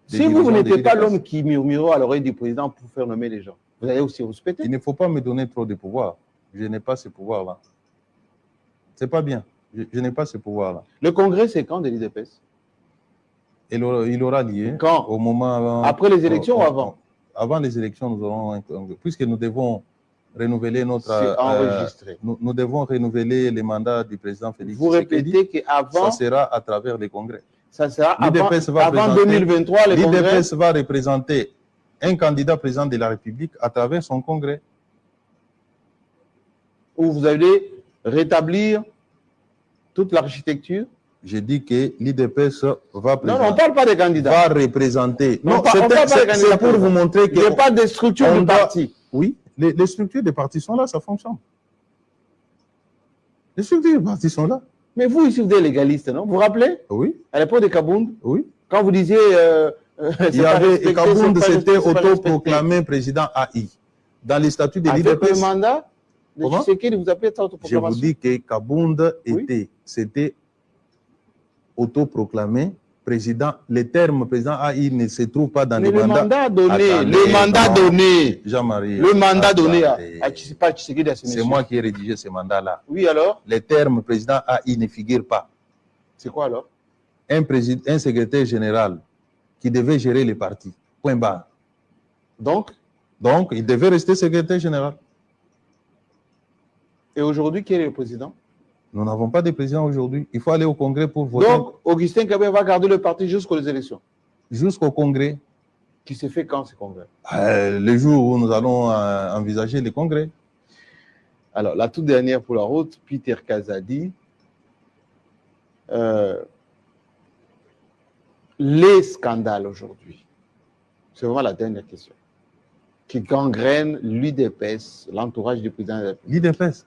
A: Si vous n'étiez pas l'homme qui murmurait à l'oreille du président pour faire nommer les gens, vous allez aussi respecter.
B: Il ne faut pas me donner trop de pouvoir. Je n'ai pas ce pouvoir-là. C'est pas bien. Je n'ai pas ce pouvoir-là.
A: Le congrès, c'est quand de l'IDPS?
B: Il aura lieu
A: Quand?
B: au moment...
A: Après les élections ou avant?
B: Avant les élections, nous aurons un congrès. Puisque nous devons renouveler notre...
A: C'est enregistré.
B: Nous devons renouveler les mandats du président Félix
A: Vous
B: Tshisekedi.
A: répétez qu'avant...
B: Ça sera à travers les congrès.
A: Ça sera
B: L'IDPS va
A: avant
B: présenter-
A: 2023, les congrès.
B: L'IDPS va représenter un candidat président de la République à travers son congrès.
A: Où vous allez rétablir toute l'architecture.
B: J'ai dit que l'IDPS va
A: Non, on ne
B: présenter...
A: parle pas des candidats.
B: va représenter...
A: Non,
B: Non,
A: on parle pas des candidats
B: c'est pour vous montrer
A: Il n'y a
B: que...
A: pas de structure
B: on
A: de
B: doit-
A: parti.
B: Oui, les structures des partis sont là, ça fonctionne. Les structures des partis sont là.
A: Mais vous, ici, vous êtes légaliste, non? Vous vous rappelez?
B: Oui,
A: À l'époque de Kabound,
B: oui.
A: quand vous disiez...
B: Il y avait... Kabound s'était autoproclamé président AI. Dans les statuts de
A: avec le
B: l'IDPS,
A: mandat de
B: Comment?
A: Tshisekedi, vous appelez ça
B: je vous
A: autoproclamation.
B: dis que Kabound
A: Oui.
B: s'était autoproclamé président. Le terme président AI ne se trouve pas dans
A: Mais
B: les
A: le
B: mandats.
A: mandat donné,
B: Attendez,
A: le mandat
B: non.
A: donné,
B: Jean-Marie.
A: le mandat donné
B: attendez.
A: à Tshisekedi à ce
B: C'est
A: monsieur.
B: moi qui ai rédigé ce mandat-là.
A: Oui, alors?
B: Les termes président AI ne figurent pas.
A: C'est quoi alors?
B: Un secrétaire général qui devait gérer les partis. Point barre.
A: Donc,
B: Donc, il devait rester secrétaire général.
A: et aujourd'hui, qui est le président?
B: Nous n'avons pas de président aujourd'hui. Il faut aller au Congrès pour voter.
A: Donc, Augustin Kabé va garder le parti jusqu'aux élections.
B: Jusqu'au Congrès,
A: Qui se fait quand, ce congrès?
B: le jour où nous allons envisager les congrès.
A: Alors, la toute dernière pour la route, Peter Kazadi. Les scandales aujourd'hui, c'est vraiment la dernière question, qui gangrènent l'UDPS, l'entourage du président de la République.
B: L'IDPS.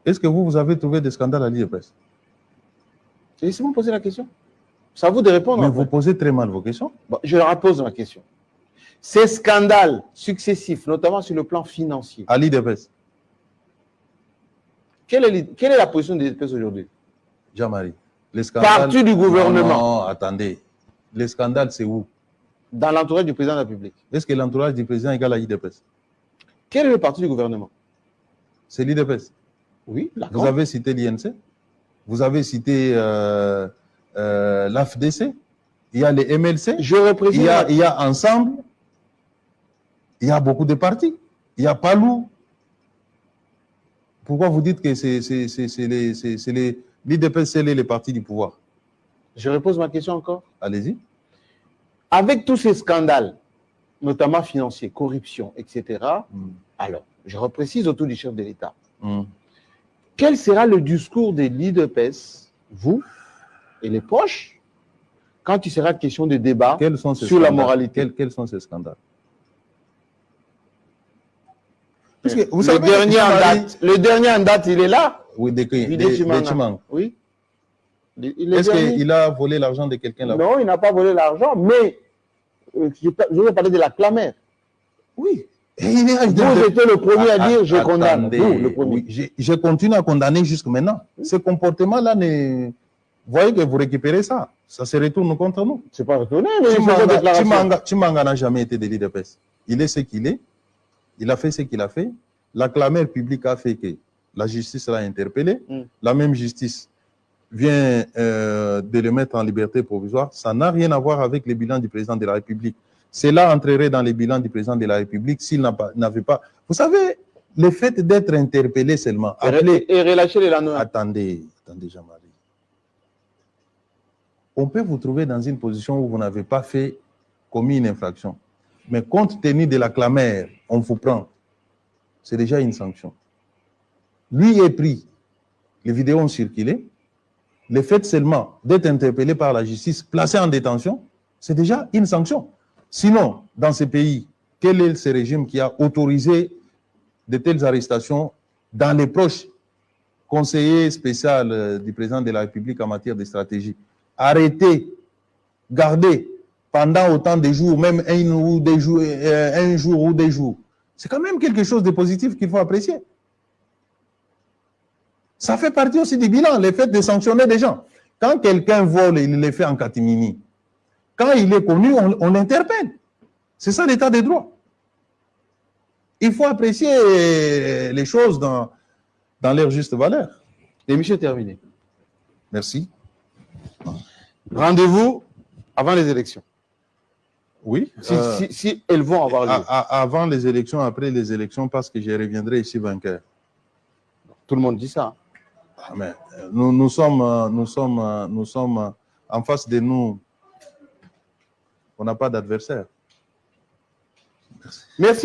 B: Est-ce que vous avez trouvé des scandales à l'IDPS?
A: Laissez-moi poser la question. C'est à vous de répondre.
B: Mais
A: après.
B: vous posez très mal vos questions.
A: Bon, je repose ma question. ces scandales successifs, notamment sur le plan financier,
B: à l'IDPS.
A: quelle est la position de l'IDPS aujourd'hui?
B: Jean-Marie, les scandales...
A: Parti du gouvernement.
B: Non, attendez. Les scandales, c'est où?
A: Dans l'entourage du président de la République.
B: Est-ce que l'entourage du président égale à l'IDPS?
A: Quel est le parti du gouvernement?
B: C'est l'IDPS.
A: Oui,
B: Vous avez cité l'INC, vous avez cité l'AFDC, il y a les MLC,
A: Je reprécise.
B: il y a Ensemble, il y a beaucoup de partis, il y a Palou. Pourquoi vous dites que l'IDPS, c'est les partis du pouvoir?
A: Je repose ma question encore.
B: Allez-y.
A: Avec tous ces scandales, notamment financiers, corruption, etc., alors, je reprécise autour du chef de l'État. Quel sera le discours de l'IDPS, vous et les proches, quand il sera question de débat sur la moralité?
B: Quels sont ces scandales?
A: Vous savez, le dernier en date, il est là.
B: Oui, des Chimang.
A: Oui.
B: Est-ce qu'il a volé l'argent de quelqu'un là-bas?
A: Non, il n'a pas volé l'argent, mais je vais parler de la clamère.
B: Oui.
A: Vous étiez le premier à dire je condamne.
B: Vous, le premier. Oui, je continue à condamner jusqu'à maintenant. Ce comportement-là, vous voyez que vous récupérez ça. Ça se retourne contre nous.
A: C'est pas retourné.
B: Chimanga n'a jamais été de l'IDPS. Il est ce qu'il est. Il a fait ce qu'il a fait. La clameur publique a fait que la justice l'a interpellé. La même justice vient de le mettre en liberté provisoire. Ça n'a rien à voir avec le bilan du président de la République. Cela entrerait dans les bilans du président de la République s'il n'avait pas... Vous savez, le fait d'être interpellé seulement...
A: Et relâcher les lendemains.
B: Attendez, Jean-Marie. On peut vous trouver dans une position où vous n'avez pas commis une infraction. Mais compte tenu de la clameur, on vous prend. C'est déjà une sanction. Lui est pris. Les vidéos ont circulé. Le fait seulement d'être interpellé par la justice, placé en détention, c'est déjà une sanction. Sinon, dans ces pays, quel est ce régime qui a autorisé de telles arrestations dans les proches conseillers spéciaux du président de la République en matière de stratégie? Arrêter, garder pendant autant de jours, même un jour ou des jours. C'est quand même quelque chose de positif qu'il faut apprécier. Ça fait partie aussi du bilan, le fait de sanctionner des gens. Quand quelqu'un vole, il le fait en catimini. Quand il est connu, on l'interpelle. C'est ça l'état des droits. Il faut apprécier les choses dans leur juste valeur.
A: L'émission est terminée.
B: Merci.
A: Rendez-vous avant les élections.
B: Oui.
A: Si elles vont avoir lieu.
B: Avant les élections, après les élections, parce que je reviendrai ici vainqueur.
A: Tout le monde dit ça.
B: Mais nous sommes en face de nous. On n'a pas d'adversaire.
A: Merci.